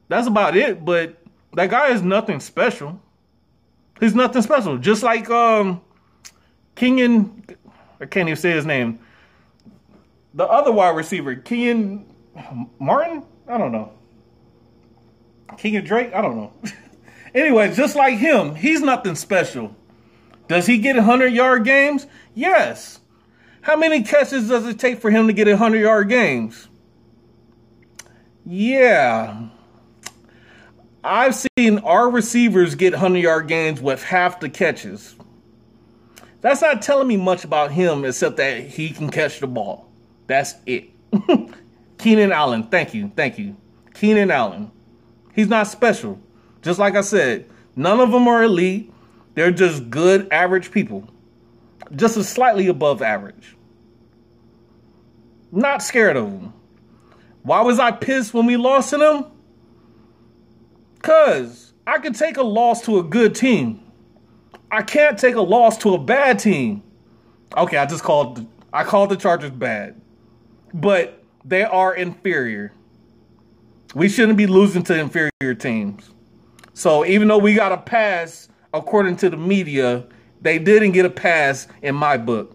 A: That's about it, but that guy is nothing special. He's nothing special. Just like Kenyon, I can't even say his name. The other wide receiver, Kenyon Martin? I don't know. Kenyon Drake? I don't know. Anyway, just like him, he's nothing special. Does he get 100-yard games? Yes. How many catches does it take for him to get 100-yard games? Yeah. I've seen our receivers get 100-yard games with half the catches. That's not telling me much about him except that he can catch the ball. That's it. Keenan Allen, thank you. Keenan Allen. He's not special. Just like I said, none of them are elite. They're just good, average people. Just a slightly above average. Not scared of them. Why was I pissed when we lost to them? Because I can take a loss to a good team. I can't take a loss to a bad team. Okay, I called the Chargers bad. But they are inferior. We shouldn't be losing to inferior teams. So even though we got a pass, according to the media, they didn't get a pass in my book.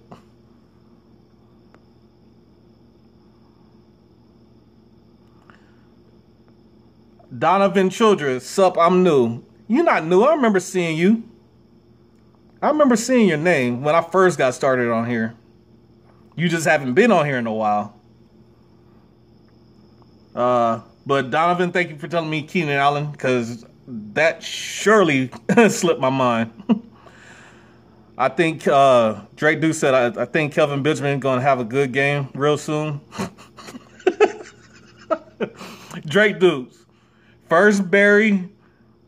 A: Donovan Childress, sup, I'm new. You're not new. I remember seeing you. I remember seeing your name when I first got started on here. You just haven't been on here in a while. But Donovan, thank you for telling me Keenan Allen, because that surely slipped my mind. I think Drake Deuce said, I think Kelvin Benjamin going to have a good game real soon. Drake Deuce. First Barry,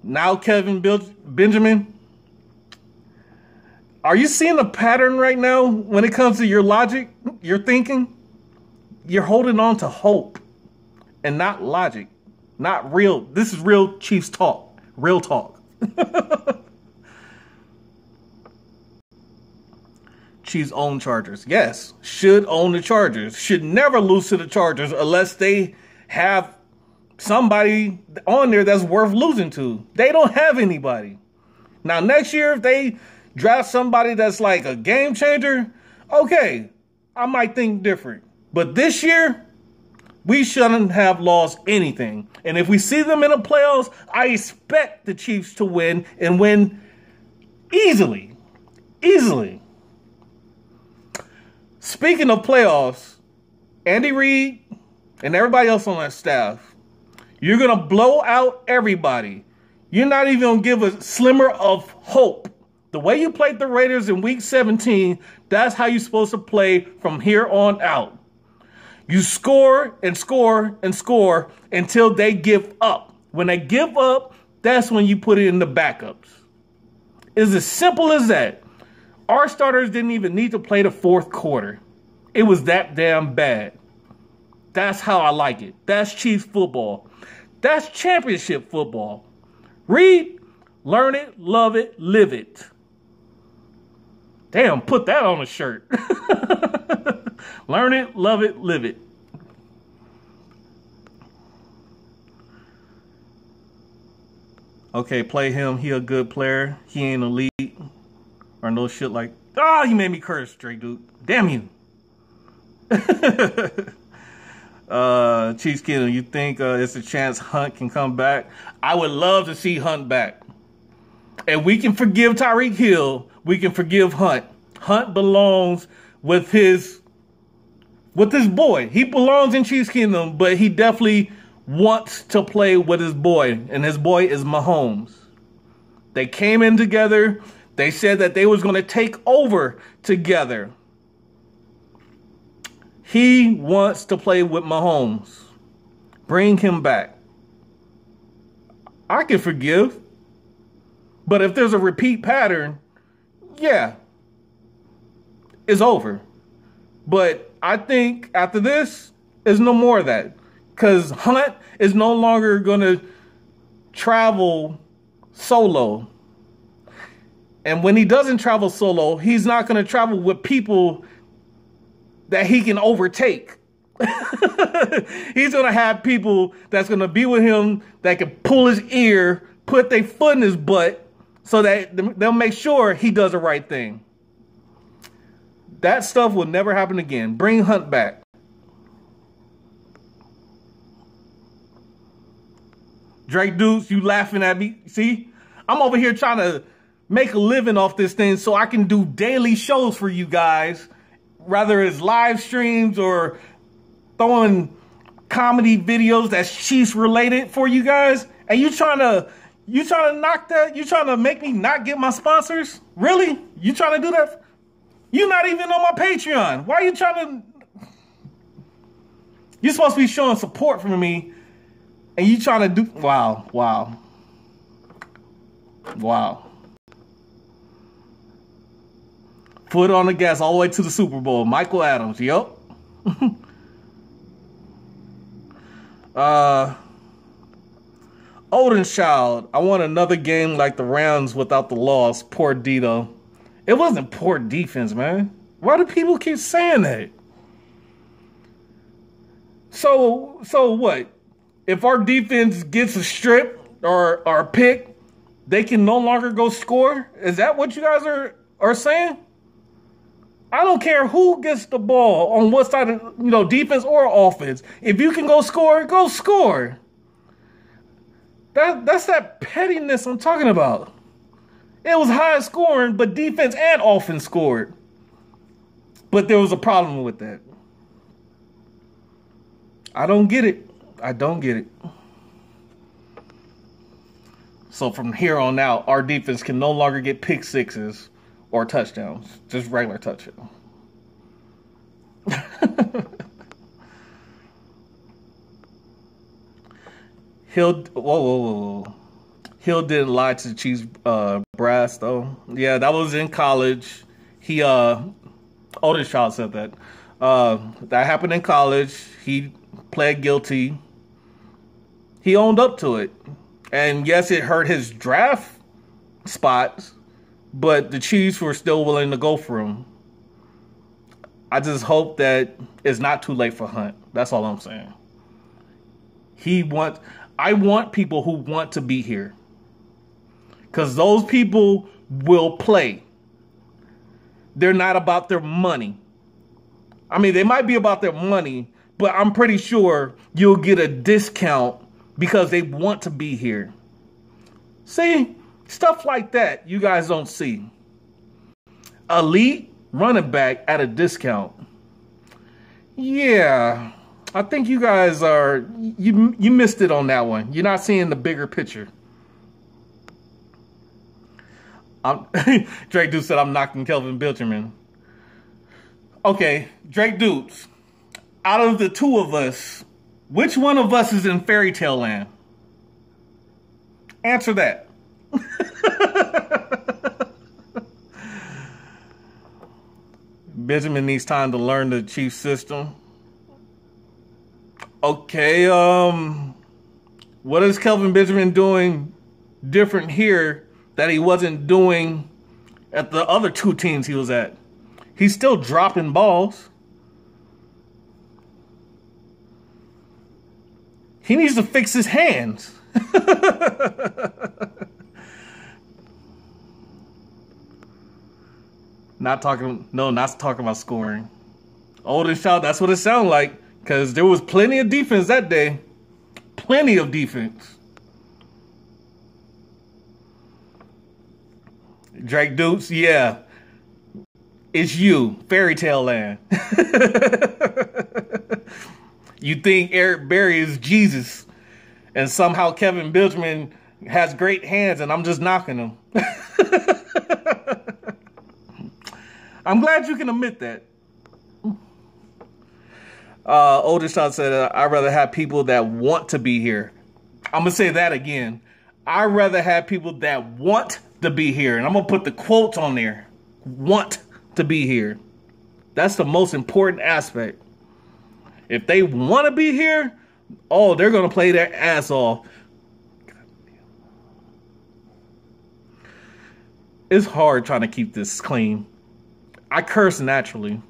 A: now Kelvin Benjamin. Are you seeing a pattern right now when it comes to your logic, your thinking? You're holding on to hope and not logic, not real. This is real Chiefs talk, real talk. Chiefs own Chargers. Yes, should own the Chargers. Should never lose to the Chargers unless they have somebody on there that's worth losing to. They don't have anybody. Now, next year, if they draft somebody that's like a game changer, okay, I might think different. But this year, we shouldn't have lost anything. And if we see them in the playoffs, I expect the Chiefs to win and win easily. Easily. Speaking of playoffs, Andy Reid and everybody else on that staff, you're going to blow out everybody. You're not even going to give a slimmer of hope. The way you played the Raiders in Week 17, that's how you're supposed to play from here on out. You score and score and score until they give up. When they give up, that's when you put it in the backups. It's as simple as that. Our starters didn't even need to play the fourth quarter. It was that damn bad. That's how I like it. That's Chiefs football. That's championship football. Read, learn it, love it, live it. Damn, put that on a shirt. Learn it, love it, live it. Okay, play him. He a good player. He ain't elite. Or no shit like, you made me curse, Drake Duke. Damn you. Chiefs Kingdom, you think it's a chance Hunt can come back? I would love to see Hunt back. And we can forgive Tyreek Hill. We can forgive Hunt. Hunt belongs with his boy. He belongs in Chiefs Kingdom, but he definitely wants to play with his boy, and his boy is Mahomes. They came in together. They said that they was going to take over together. He wants to play with Mahomes. Bring him back. I can forgive. But if there's a repeat pattern, yeah, it's over. But I think after this, there's no more of that. Because Hunt is no longer going to travel solo. And when he doesn't travel solo, he's not going to travel with people that he can overtake. He's going to have people that's going to be with him that can pull his ear, put their foot in his butt, so that they'll make sure he does the right thing. That stuff will never happen again. Bring Hunt back. Drake Dukes, you laughing at me? See? I'm over here trying to make a living off this thing so I can do daily shows for you guys, whether it's live streams or throwing comedy videos that's Chiefs related for you guys. And you trying to knock that? You trying to make me not get my sponsors? Really? You trying to do that? You're not even on my Patreon. Why are you trying to? You're supposed to be showing support for me, and you trying to do? Wow. Foot on the gas all the way to the Super Bowl. Michael Adams. Yup. Odenschild, I want another game like the Rams without the loss. Poor Dito. It wasn't poor defense, man. Why do people keep saying that? So what? If our defense gets a strip or a pick, they can no longer go score? Is that what you guys are saying? I don't care who gets the ball on what side of, defense or offense. If you can go score, go score. That's that pettiness I'm talking about. It was high scoring, but defense and offense scored. But there was a problem with that. I don't get it. So from here on out, our defense can no longer get pick sixes or touchdowns. Just regular touchdowns. Whoa. Hill didn't lie to the Chiefs brass, though. Yeah, that was in college. Odenschild said that. That happened in college. He pled guilty. He owned up to it. And yes, it hurt his draft spots, but the Chiefs were still willing to go for him. I just hope that it's not too late for Hunt. That's all I'm saying. I want people who want to be here. Because those people will play. They're not about their money. I mean, they might be about their money, but I'm pretty sure you'll get a discount because they want to be here. See? Stuff like that you guys don't see. Elite running back at a discount. Yeah. I think you guys you missed it on that one. You're not seeing the bigger picture. Drake Dukes said I'm knocking Kelvin Benjamin. Okay, Drake Dukes. Out of the two of us, which one of us is in fairy tale land? Answer that. Benjamin needs time to learn the Chiefs system. Okay, what is Kelvin Benjamin doing different here that he wasn't doing at the other two teams he was at? He's still dropping balls. He needs to fix his hands. Not talking about scoring. Odenschild, that's what it sounded like. Because there was plenty of defense that day. Plenty of defense. Drake Dukes, yeah. It's you. Fairy tale land. You think Eric Berry is Jesus. And somehow Kevin Benjamin has great hands and I'm just knocking him. I'm glad you can admit that. Odenschild said, I'd rather have people that want to be here. I'm going to say that again. I'd rather have people that want to be here. And I'm going to put the quotes on there. Want to be here. That's the most important aspect. If they want to be here, oh, they're going to play their ass off. It's hard trying to keep this clean. I curse naturally.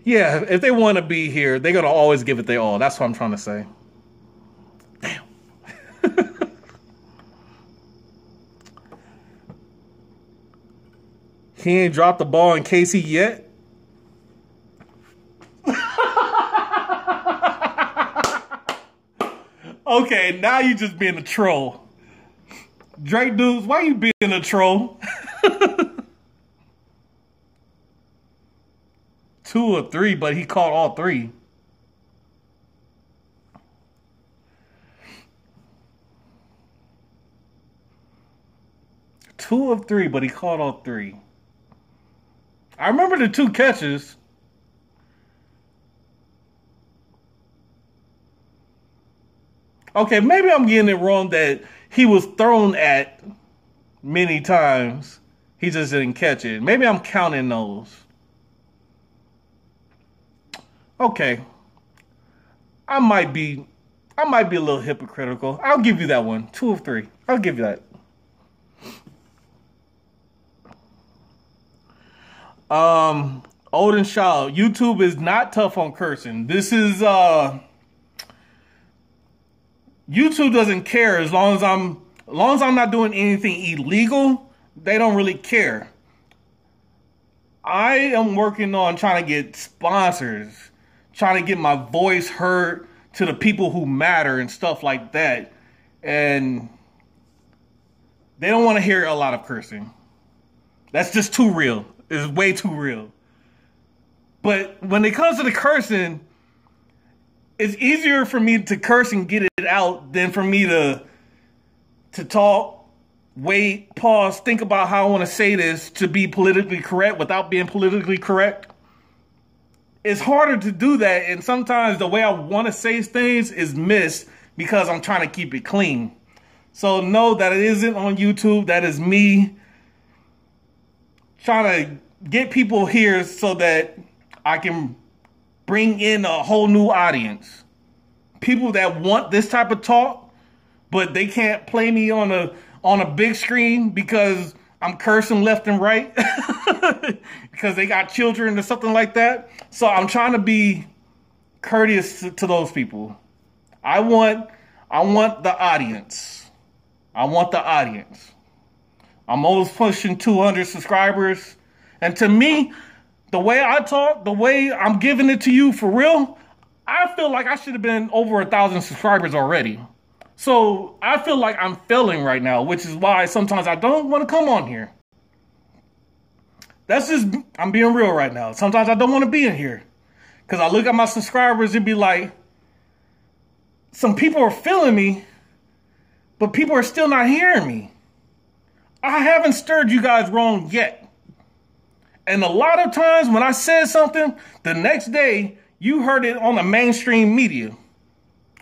A: Yeah, if they want to be here, they're going to always give it their all. That's what I'm trying to say. Damn. He ain't dropped the ball in Casey yet. Okay, now you just being a troll. Drake dudes, why you being a troll? 2 or 3, but he caught all 3. Two of 3, but he caught all 3. I remember the 2 catches. Okay, maybe I'm getting it wrong that he was thrown at many times. He just didn't catch it. Maybe I'm counting those. Okay. I might be a little hypocritical. I'll give you that one. 2 of 3. I'll give you that. Odin Shaw, YouTube is not tough on cursing. This is YouTube doesn't care as long as I'm not doing anything illegal. They don't really care. I am working on trying to get sponsors, trying to get my voice heard to the people who matter and stuff like that. And they don't want to hear a lot of cursing. That's just too real. It's way too real. But when it comes to the cursing, it's easier for me to curse and get it out than for me to talk, wait, pause, think about how I want to say this to be politically correct without being politically correct. It's harder to do that, and sometimes the way I want to say things is missed because I'm trying to keep it clean. So know that it isn't on YouTube. That is me trying to get people here so that I can bring in a whole new audience. People that want this type of talk, but they can't play me on a big screen because I'm cursing left and right because they got children or something like that. So I'm trying to be courteous to those people. I want the audience. I want the audience. I'm almost pushing 200 subscribers. And to me, the way I talk, the way I'm giving it to you for real, I feel like I should have been over 1,000 subscribers already. So I feel like I'm failing right now, which is why sometimes I don't want to come on here. That's just, I'm being real right now. Sometimes I don't want to be in here. Because I look at my subscribers and be like, some people are feeling me, but people are still not hearing me. I haven't stirred you guys wrong yet. And a lot of times when I said something, the next day, you heard it on the mainstream media.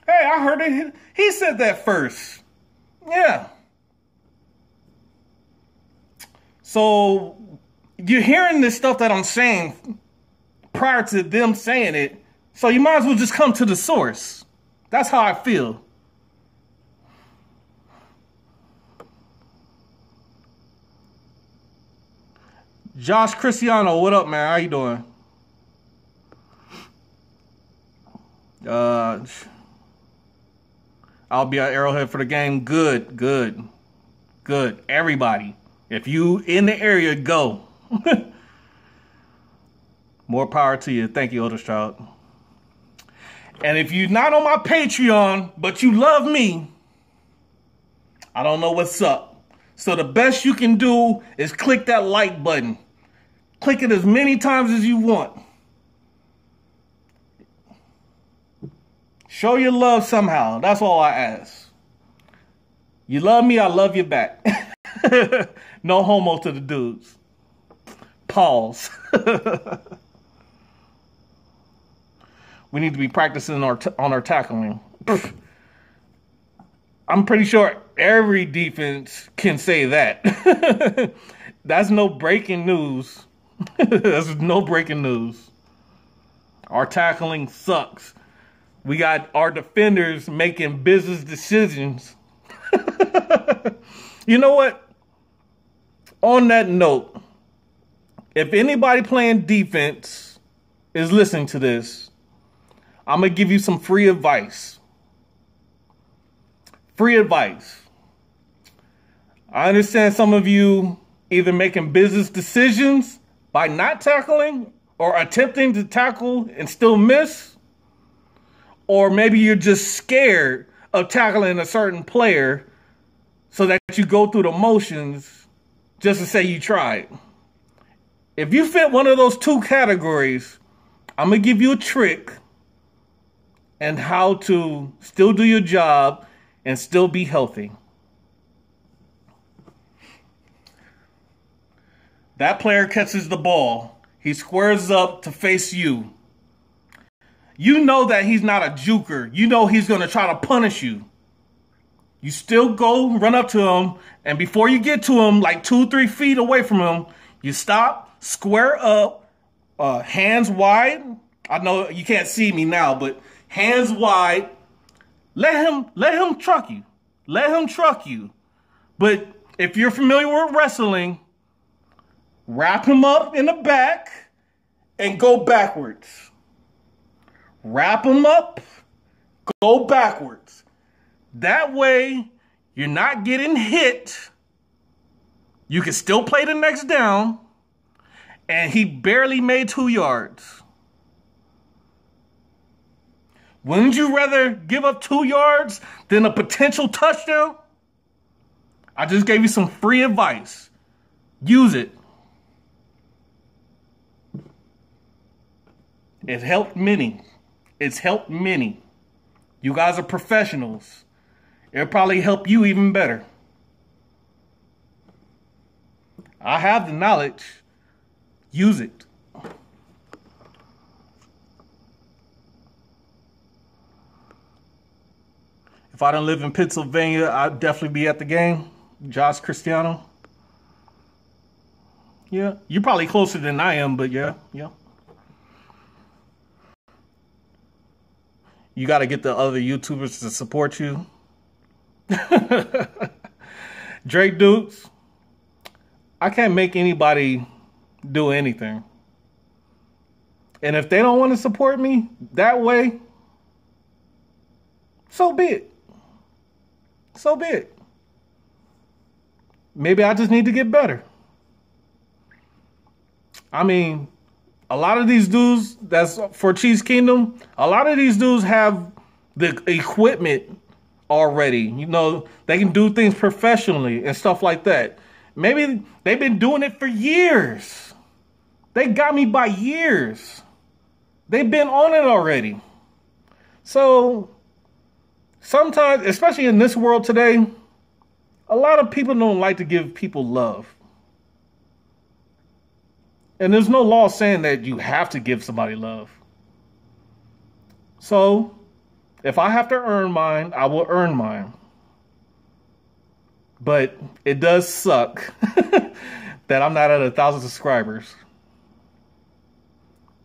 A: Hey, I heard it. He said that first. Yeah. So you're hearing this stuff that I'm saying prior to them saying it. So you might as well just come to the source. That's how I feel. Josh Cristiano, what up, man? How you doing? I'll be at Arrowhead for the game. Good, good, good. Everybody, if you in the area, go. More power to you. Thank you, oldest child. And if you're not on my Patreon, but you love me, I don't know what's up. So the best you can do is click that like button. Click it as many times as you want. Show your love somehow. That's all I ask. You love me, I love you back. No homo to the dudes. Pause. we need to be practicing on our tackling. I'm pretty sure every defense can say that. That's no breaking news. That's no breaking news. Our tackling sucks. We got our defenders making business decisions. You know what? On that note, if anybody playing defense is listening to this, I'm going to give you some free advice. Free advice. I understand some of you either making business decisions by not tackling or attempting to tackle and still miss. Or maybe you're just scared of tackling a certain player so that you go through the motions just to say you tried. If you fit one of those two categories, I'm going to give you a trick and how to still do your job and still be healthy. That player catches the ball. He squares up to face you. You know that he's not a juker. You know he's going to try to punish you. You still go run up to him, and before you get to him, like 2-3 feet away from him, you stop, square up, hands wide. I know you can't see me now, but hands wide. Let him truck you. Let him truck you. But if you're familiar with wrestling, wrap him up in the back and go backwards. Wrap him up, go backwards. That way, you're not getting hit. You can still play the next down. And he barely made 2 yards. Wouldn't you rather give up 2 yards than a potential touchdown? I just gave you some free advice. Use it. It helped many. It's helped many. You guys are professionals. It'll probably help you even better. I have the knowledge. Use it. If I didn't live in Pennsylvania, I'd definitely be at the game. Josh Cristiano. Yeah, you're probably closer than I am, but yeah. You got to get the other YouTubers to support you. Drake Dukes, I can't make anybody do anything. And if they don't want to support me that way, so be it. So be it. Maybe I just need to get better. I mean, a lot of these dudes that's for Chiefs Kingdom, a lot of these dudes have the equipment already. You know, they can do things professionally and stuff like that. Maybe they've been doing it for years. They got me by years. They've been on it already. So sometimes, especially in this world today, a lot of people don't like to give people love. And there's no law saying that you have to give somebody love. So, if I have to earn mine, I will earn mine. But it does suck that I'm not at 1,000 subscribers.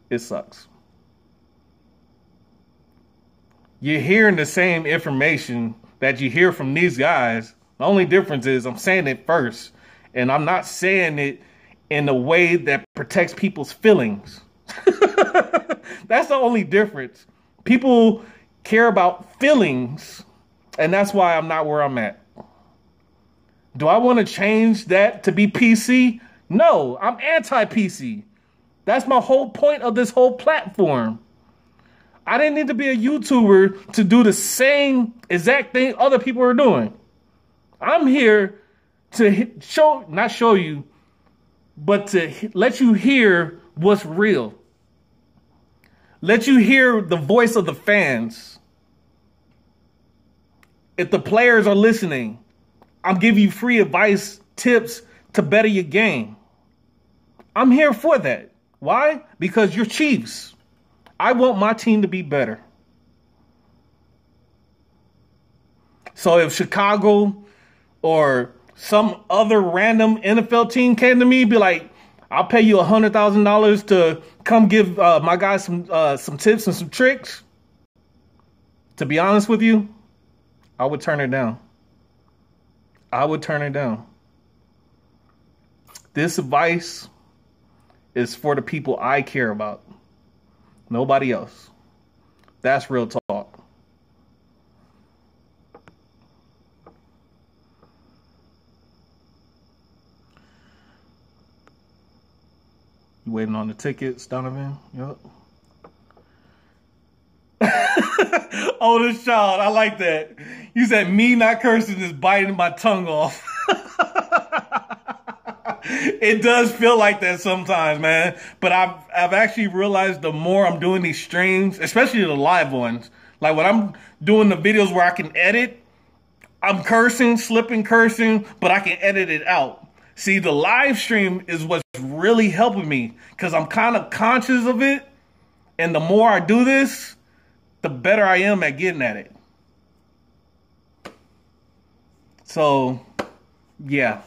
A: It sucks. You're hearing the same information that you hear from these guys. The only difference is I'm saying it first. And I'm not saying it in a way that protects people's feelings. That's the only difference. People care about feelings, and that's why I'm not where I'm at. Do I want to change that to be PC? No, I'm anti-PC. That's my whole point of this whole platform. I didn't need to be a YouTuber to do the same exact thing other people are doing. I'm here to not show you, but to let you hear what's real. Let you hear the voice of the fans. If the players are listening, I'm giving you free advice, tips to better your game. I'm here for that. Why? Because you're Chiefs. I want my team to be better. So if Chicago or some other random NFL team came to me, be like, I'll pay you $100,000 to come give my guys some tips and some tricks. To be honest with you, I would turn it down. I would turn it down. This advice is for the people I care about. Nobody else. That's real talk. You waiting on the tickets, Donovan? Yep. Oldest child, I like that. You said me not cursing is biting my tongue off. It does feel like that sometimes, man. But I've actually realized the more I'm doing these streams, especially the live ones, like when I'm doing the videos where I can edit, I'm cursing, slipping cursing, but I can edit it out. See, the live stream is what's really helping me because I'm kind of conscious of it. And the more I do this, the better I am at getting at it. So, yeah.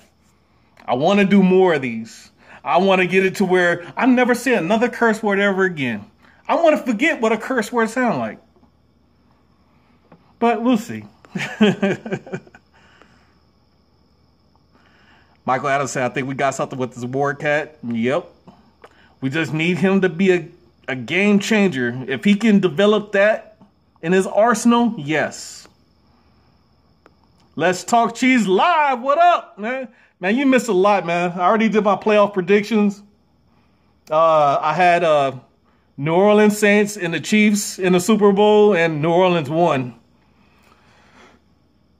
A: I want to do more of these. I want to get it to where I never say another curse word ever again. I want to forget what a curse word sounds like. But we'll see. Michael Adams said, I think we got something with this Ward cat. Yep. We just need him to be a game changer. If he can develop that in his arsenal, yes. Let's Talk Cheese live. What up, man? Man, you missed a lot, man. I already did my playoff predictions. I had New Orleans Saints and the Chiefs in the Super Bowl, and New Orleans won.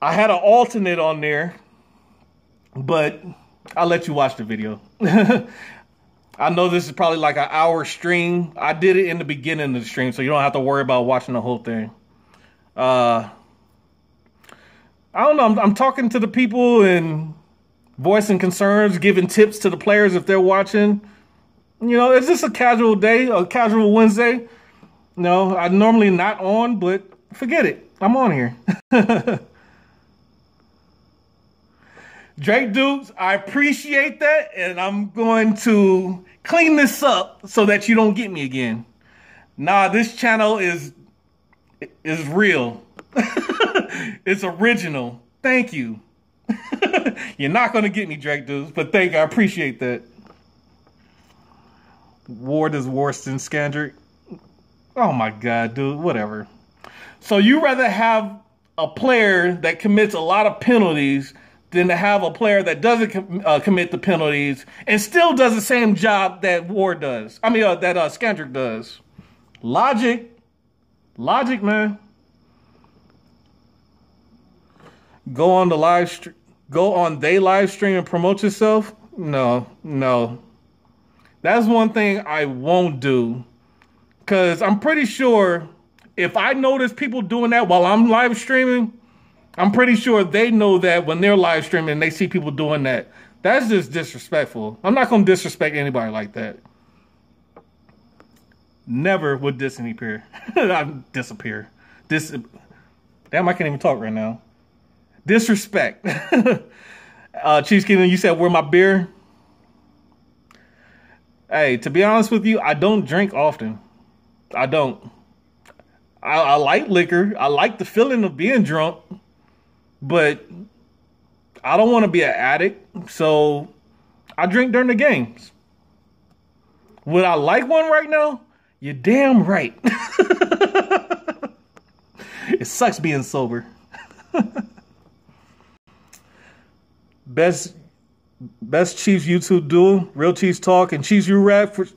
A: I had an alternate on there, but I'll let you watch the video. I know this is probably like an hour stream. I did it in the beginning of the stream, so you don't have to worry about watching the whole thing. I don't know. I'm talking to the people and voicing concerns, giving tips to the players if they're watching. You know, it's just a casual day, a casual Wednesday. No, I'm normally not on, but forget it. I'm on here. Drake Dukes, I appreciate that, and I'm going to clean this up so that you don't get me again. Nah, this channel is real. It's original. Thank you. You're not going to get me, Drake Dukes, but thank you. I appreciate that. Ward is worse than Scandrick. Oh my God, dude, whatever. So you rather have a player that commits a lot of penalties than to have a player that doesn't commit the penalties and still does the same job that Ward does. I mean, that Scandrick does. Logic, man. Go on they live stream and promote yourself. No. That's one thing I won't do. Because I'm pretty sure if I notice people doing that while I'm live streaming, I'm pretty sure they know that when they're live streaming and they see people doing that. That's just disrespectful. I'm not going to disrespect anybody like that. Never would disappear. Disappear. Damn, I can't even talk right now. Disrespect. Chiefs Kingdom, you said, where my beer? Hey, to be honest with you, I don't drink often. I don't. I like liquor. I like the feeling of being drunk. But I don't want to be an addict, so I drink during the games. Would I like one right now? You're damn right. It sucks being sober. Best Chiefs YouTube duo, Real Chiefs Talk and Chiefs You Rap for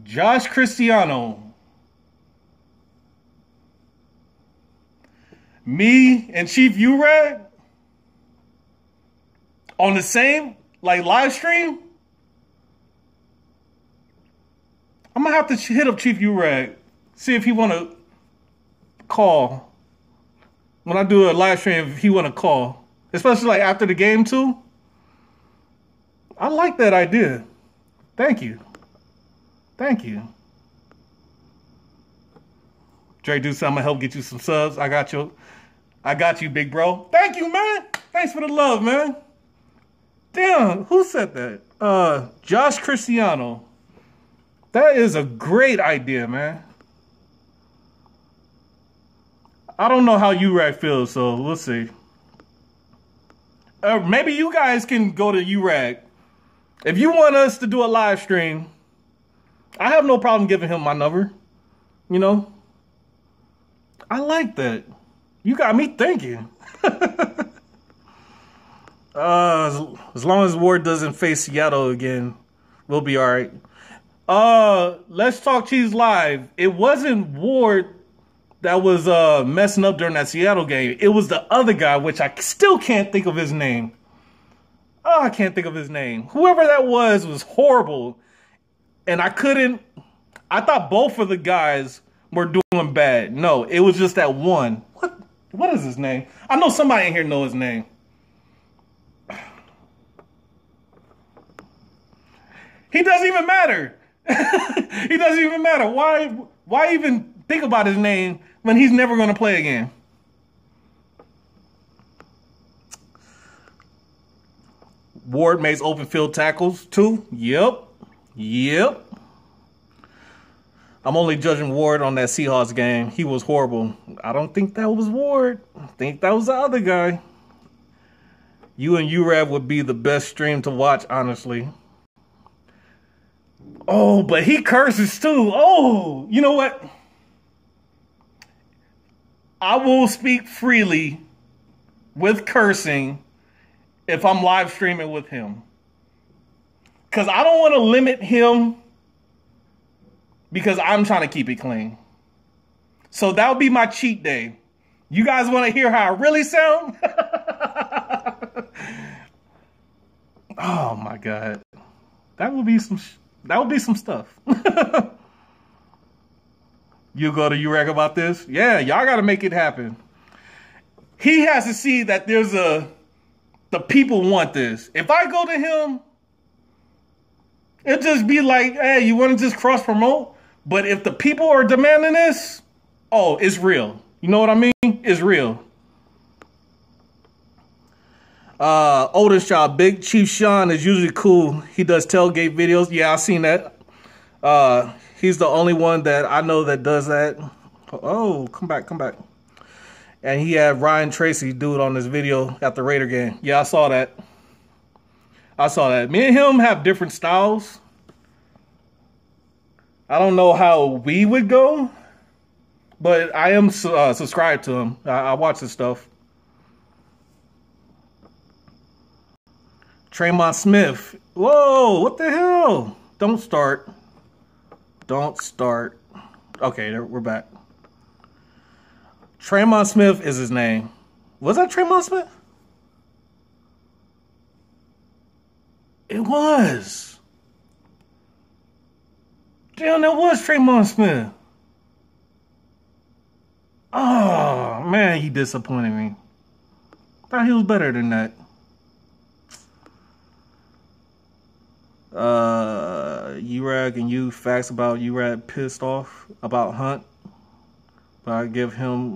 A: Josh Cristiano. Me and Chief U-Rag on the same live stream. I'm gonna have to hit up Chief U-Rag, see if he wanna call when I do a live stream. If he wanna call, especially like after the game too. I like that idea. Thank you. Dre Deuce, I'm gonna help get you some subs. I got you, big bro. Thank you, man. Thanks for the love, man. Damn, who said that? Josh Cristiano. That is a great idea, man. I don't know how URAC feels, so we'll see. Maybe you guys can go to URAC. If you want us to do a live stream, I have no problem giving him my number. You know? I like that. You got me thinking. As long as Ward doesn't face Seattle again, we'll be all right. Let's Talk Cheese Live. It wasn't Ward that was messing up during that Seattle game. It was the other guy, which I still can't think of his name. Oh, I can't think of his name. Whoever that was horrible. And I thought both of the guys were doing bad. No, it was just that one. What is his name? I know somebody in here knows his name. He doesn't even matter. He doesn't even matter. Why even think about his name when he's never going to play again? Ward makes open field tackles too. Yep. I'm only judging Ward on that Seahawks game. He was horrible. I don't think that was Ward. I think that was the other guy. You and URAV would be the best stream to watch, honestly. Oh, but he curses too. Oh, you know what? I will speak freely with cursing if I'm live streaming with him. Because I don't want to limit him because I'm trying to keep it clean. So that would be my cheat day. You guys want to hear how I really sound? Oh my God. That would be some stuff. You go to URAC about this? Yeah, y'all got to make it happen. He has to see that the people want this. If I go to him, it'll just be like, hey, you want to just cross promote? But if the people are demanding this, oh, it's real. You know what I mean? It's real. Oldest child, Big Chief Sean is usually cool. He does tailgate videos. Yeah, I've seen that. He's the only one that I know that does that. Oh, come back. And he had Ryan Tracy do it on this video at the Raider game. Yeah, I saw that. Me and him have different styles. I don't know how we would go, but I am subscribed to him. I watch his stuff. Tremont Smith. Whoa, what the hell? Don't start. Okay, we're back. Tremont Smith is his name. Was that Tremont Smith? It was. Damn, that was Tremont Smith. Oh, man, he disappointed me. Thought he was better than that. URAG and you, facts about URAG pissed off about Hunt. But I forgive him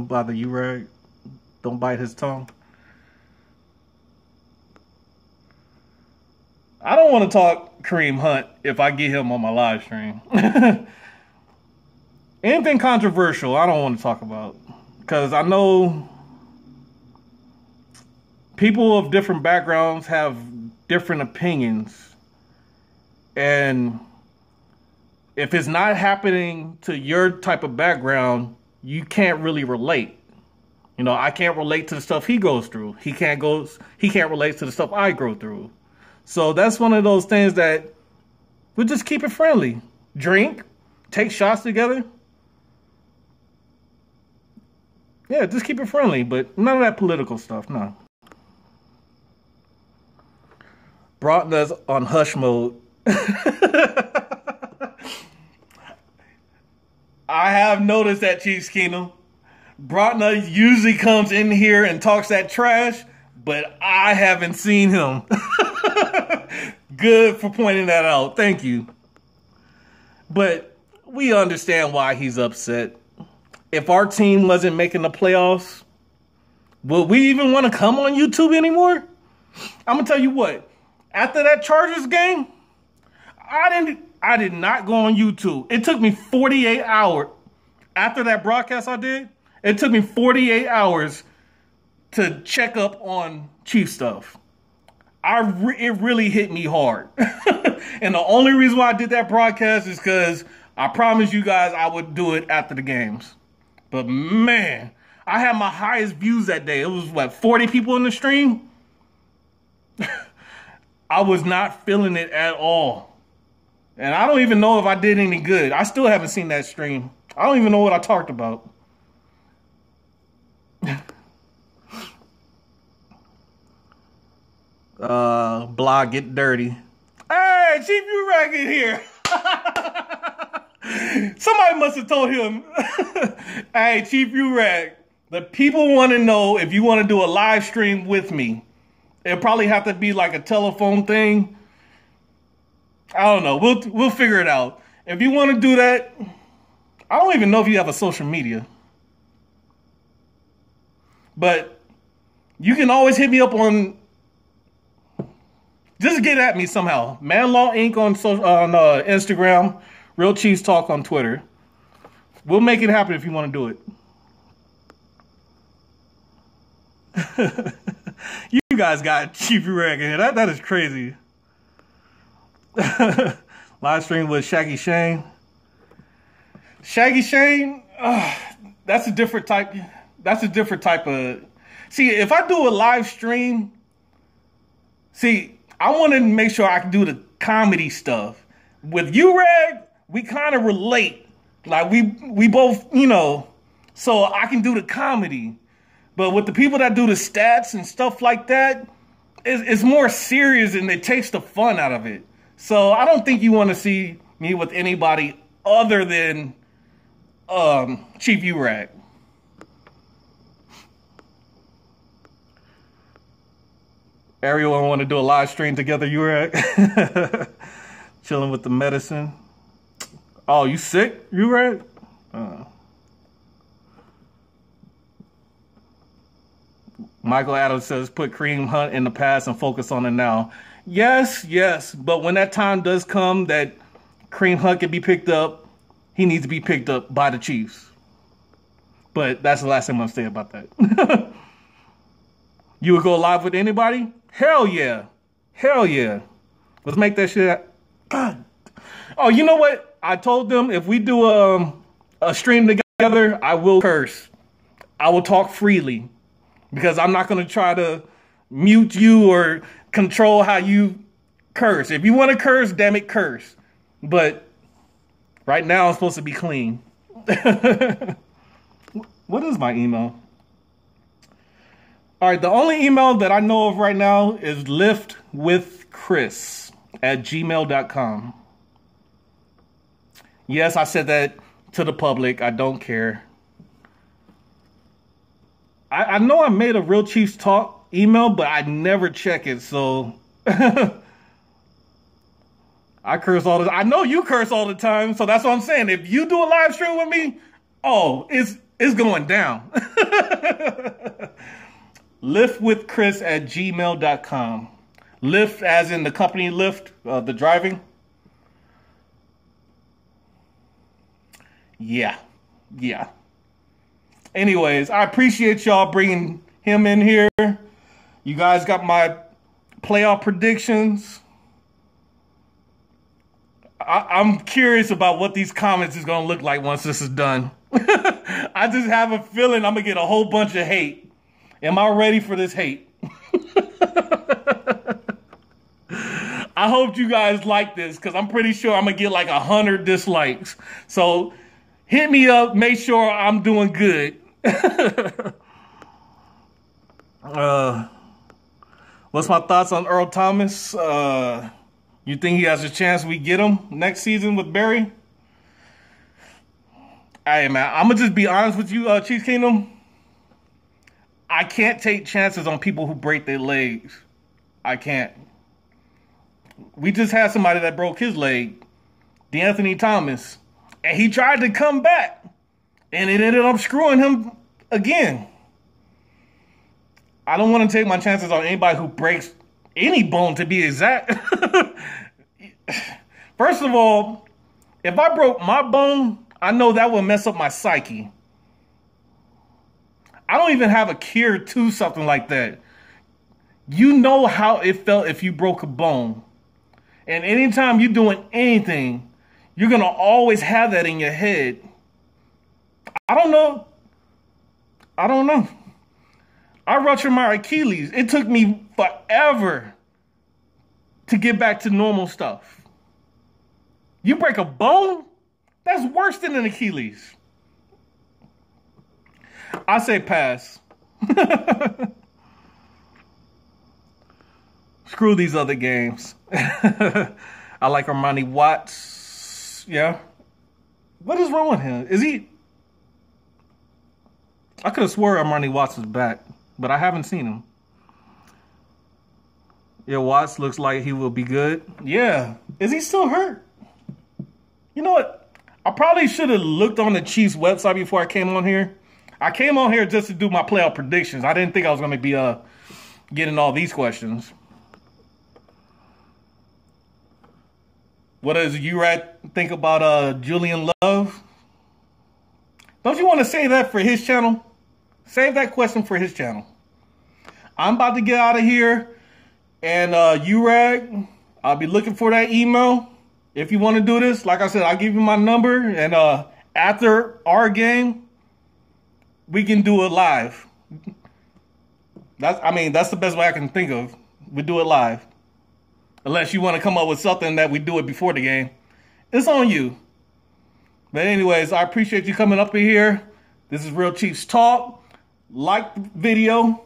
A: by the URAG. Don't bite his tongue. I don't want to talk Kareem Hunt if I get him on my live stream. Anything controversial, I don't want to talk about. Because I know people of different backgrounds have different opinions. And if it's not happening to your type of background, you can't really relate. You know, I can't relate to the stuff he goes through. He can't relate to the stuff I go through. So that's one of those things that we'll just keep it friendly. Drink, take shots together. Yeah, just keep it friendly, but none of that political stuff, no. Brockner's on hush mode. I have noticed that, Chief Keenum. Brockner usually comes in here and talks that trash, but I haven't seen him. Good for pointing that out. Thank you. But we understand why he's upset. If our team wasn't making the playoffs, would we even want to come on YouTube anymore? I'm gonna tell you what. After that Chargers game, I did not go on YouTube. It took me 48 hours. After that broadcast I did, it took me 48 hours to check up on Chief stuff. It really hit me hard. And the only reason why I did that broadcast is because I promised you guys I would do it after the games. But man, I had my highest views that day. It was what, 40 people in the stream? I was not feeling it at all. And I don't even know if I did any good. I still haven't seen that stream. I don't even know what I talked about. Blog get dirty. Hey, Chief Urag in here. Somebody must have told him. Hey, Chief Urag, the people want to know if you want to do a live stream with me. It'll probably have to be like a telephone thing. I don't know. We'll figure it out. If you want to do that, I don't even know if you have a social media. But you can always hit me up on, just get at me somehow. Manlaw Inc. on Instagram, Real Chiefs Talk on Twitter. We'll make it happen if you want to do it. You guys got Chief Urag in here. That is crazy. Live stream with Shaggy Shane. Shaggy Shane, that's a different type. That's a different type of. See, if I do a live stream, I want to make sure I can do the comedy stuff. With Urag, we kind of relate. Like we both, so I can do the comedy. But with the people that do the stats and stuff like that, it's more serious and it takes the fun out of it. So I don't think you want to see me with anybody other than Chief Urag. Ariel, I want to do a live stream together, Urag. Chilling with the medicine. Oh, you sick, Urag? Michael Adams says, put Kareem Hunt in the past and focus on it now. Yes. But when that time does come that Kareem Hunt can be picked up, he needs to be picked up by the Chiefs. But that's the last thing I'm going to say about that. You would go live with anybody? Hell yeah. Let's make that shit. God. Oh, you know what? I told them if we do a stream together, I will curse. I will talk freely. Because I'm not going to try to mute you or control how you curse. If you want to curse, damn it, curse. But right now, I'm supposed to be clean. What is my email? All right, the only email that I know of right now is liftwithchris@gmail.com. Yes, I said that to the public. I don't care. I know I made a Real Chiefs Talk email, but I never check it, so I curse all the time. I know you curse all the time, so that's what I'm saying. If you do a live stream with me, it's going down. Liftwithchris@gmail.com. Lyft as in the company Lyft, the driving. Yeah. Anyways, I appreciate y'all bringing him in here. You guys got my playoff predictions. I'm curious about what these comments is going to look like once this is done. I just have a feeling I'm going to get a whole bunch of hate. Am I ready for this hate? I hope you guys like this because I'm pretty sure I'm going to get like 100 dislikes. So hit me up. Make sure I'm doing good. What's my thoughts on Earl Thomas? You think he has a chance we get him next season with Barry? Hey, man, I'm going to just be honest with you, Chiefs Kingdom. I can't take chances on people who break their legs. I can't. We just had somebody that broke his leg. DeAnthony Thomas. And he tried to come back, and it ended up screwing him again. I don't want to take my chances on anybody who breaks any bone, to be exact. First of all, if I broke my bone, I know that would mess up my psyche. I don't even have a cure to something like that. You know how it felt if you broke a bone. And anytime you're doing anything, you're going to always have that in your head. I don't know. I ruptured my Achilles. It took me forever to get back to normal stuff. You break a bone? That's worse than an Achilles. I say pass. Screw these other games. I like Armani Watts. Yeah. What is wrong with him? Is he... I could have swore Armani Watts was back, but I haven't seen him. Yeah, Watts looks like he will be good. Yeah. Is he still hurt? You know what? I probably should have looked on the Chiefs website before I came on here. I came on here just to do my playoff predictions. I didn't think I was going to be getting all these questions. What does URAD think about Julian Love? Don't you want to save that for his channel? Save that question for his channel. I'm about to get out of here. And URAG, I'll be looking for that email. If you want to do this, like I said, I'll give you my number. And after our game, we can do it live. That's the best way I can think of. We do it live. Unless you want to come up with something that we do it before the game. It's on you. But anyways, I appreciate you coming up here. This is Real Chiefs Talk. Like the video.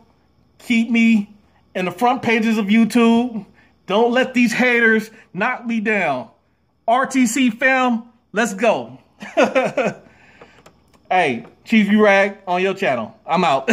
A: Keep me in the front pages of YouTube. Don't let these haters knock me down. RTC fam, let's go. Hey, Chief URAG on your channel. I'm out.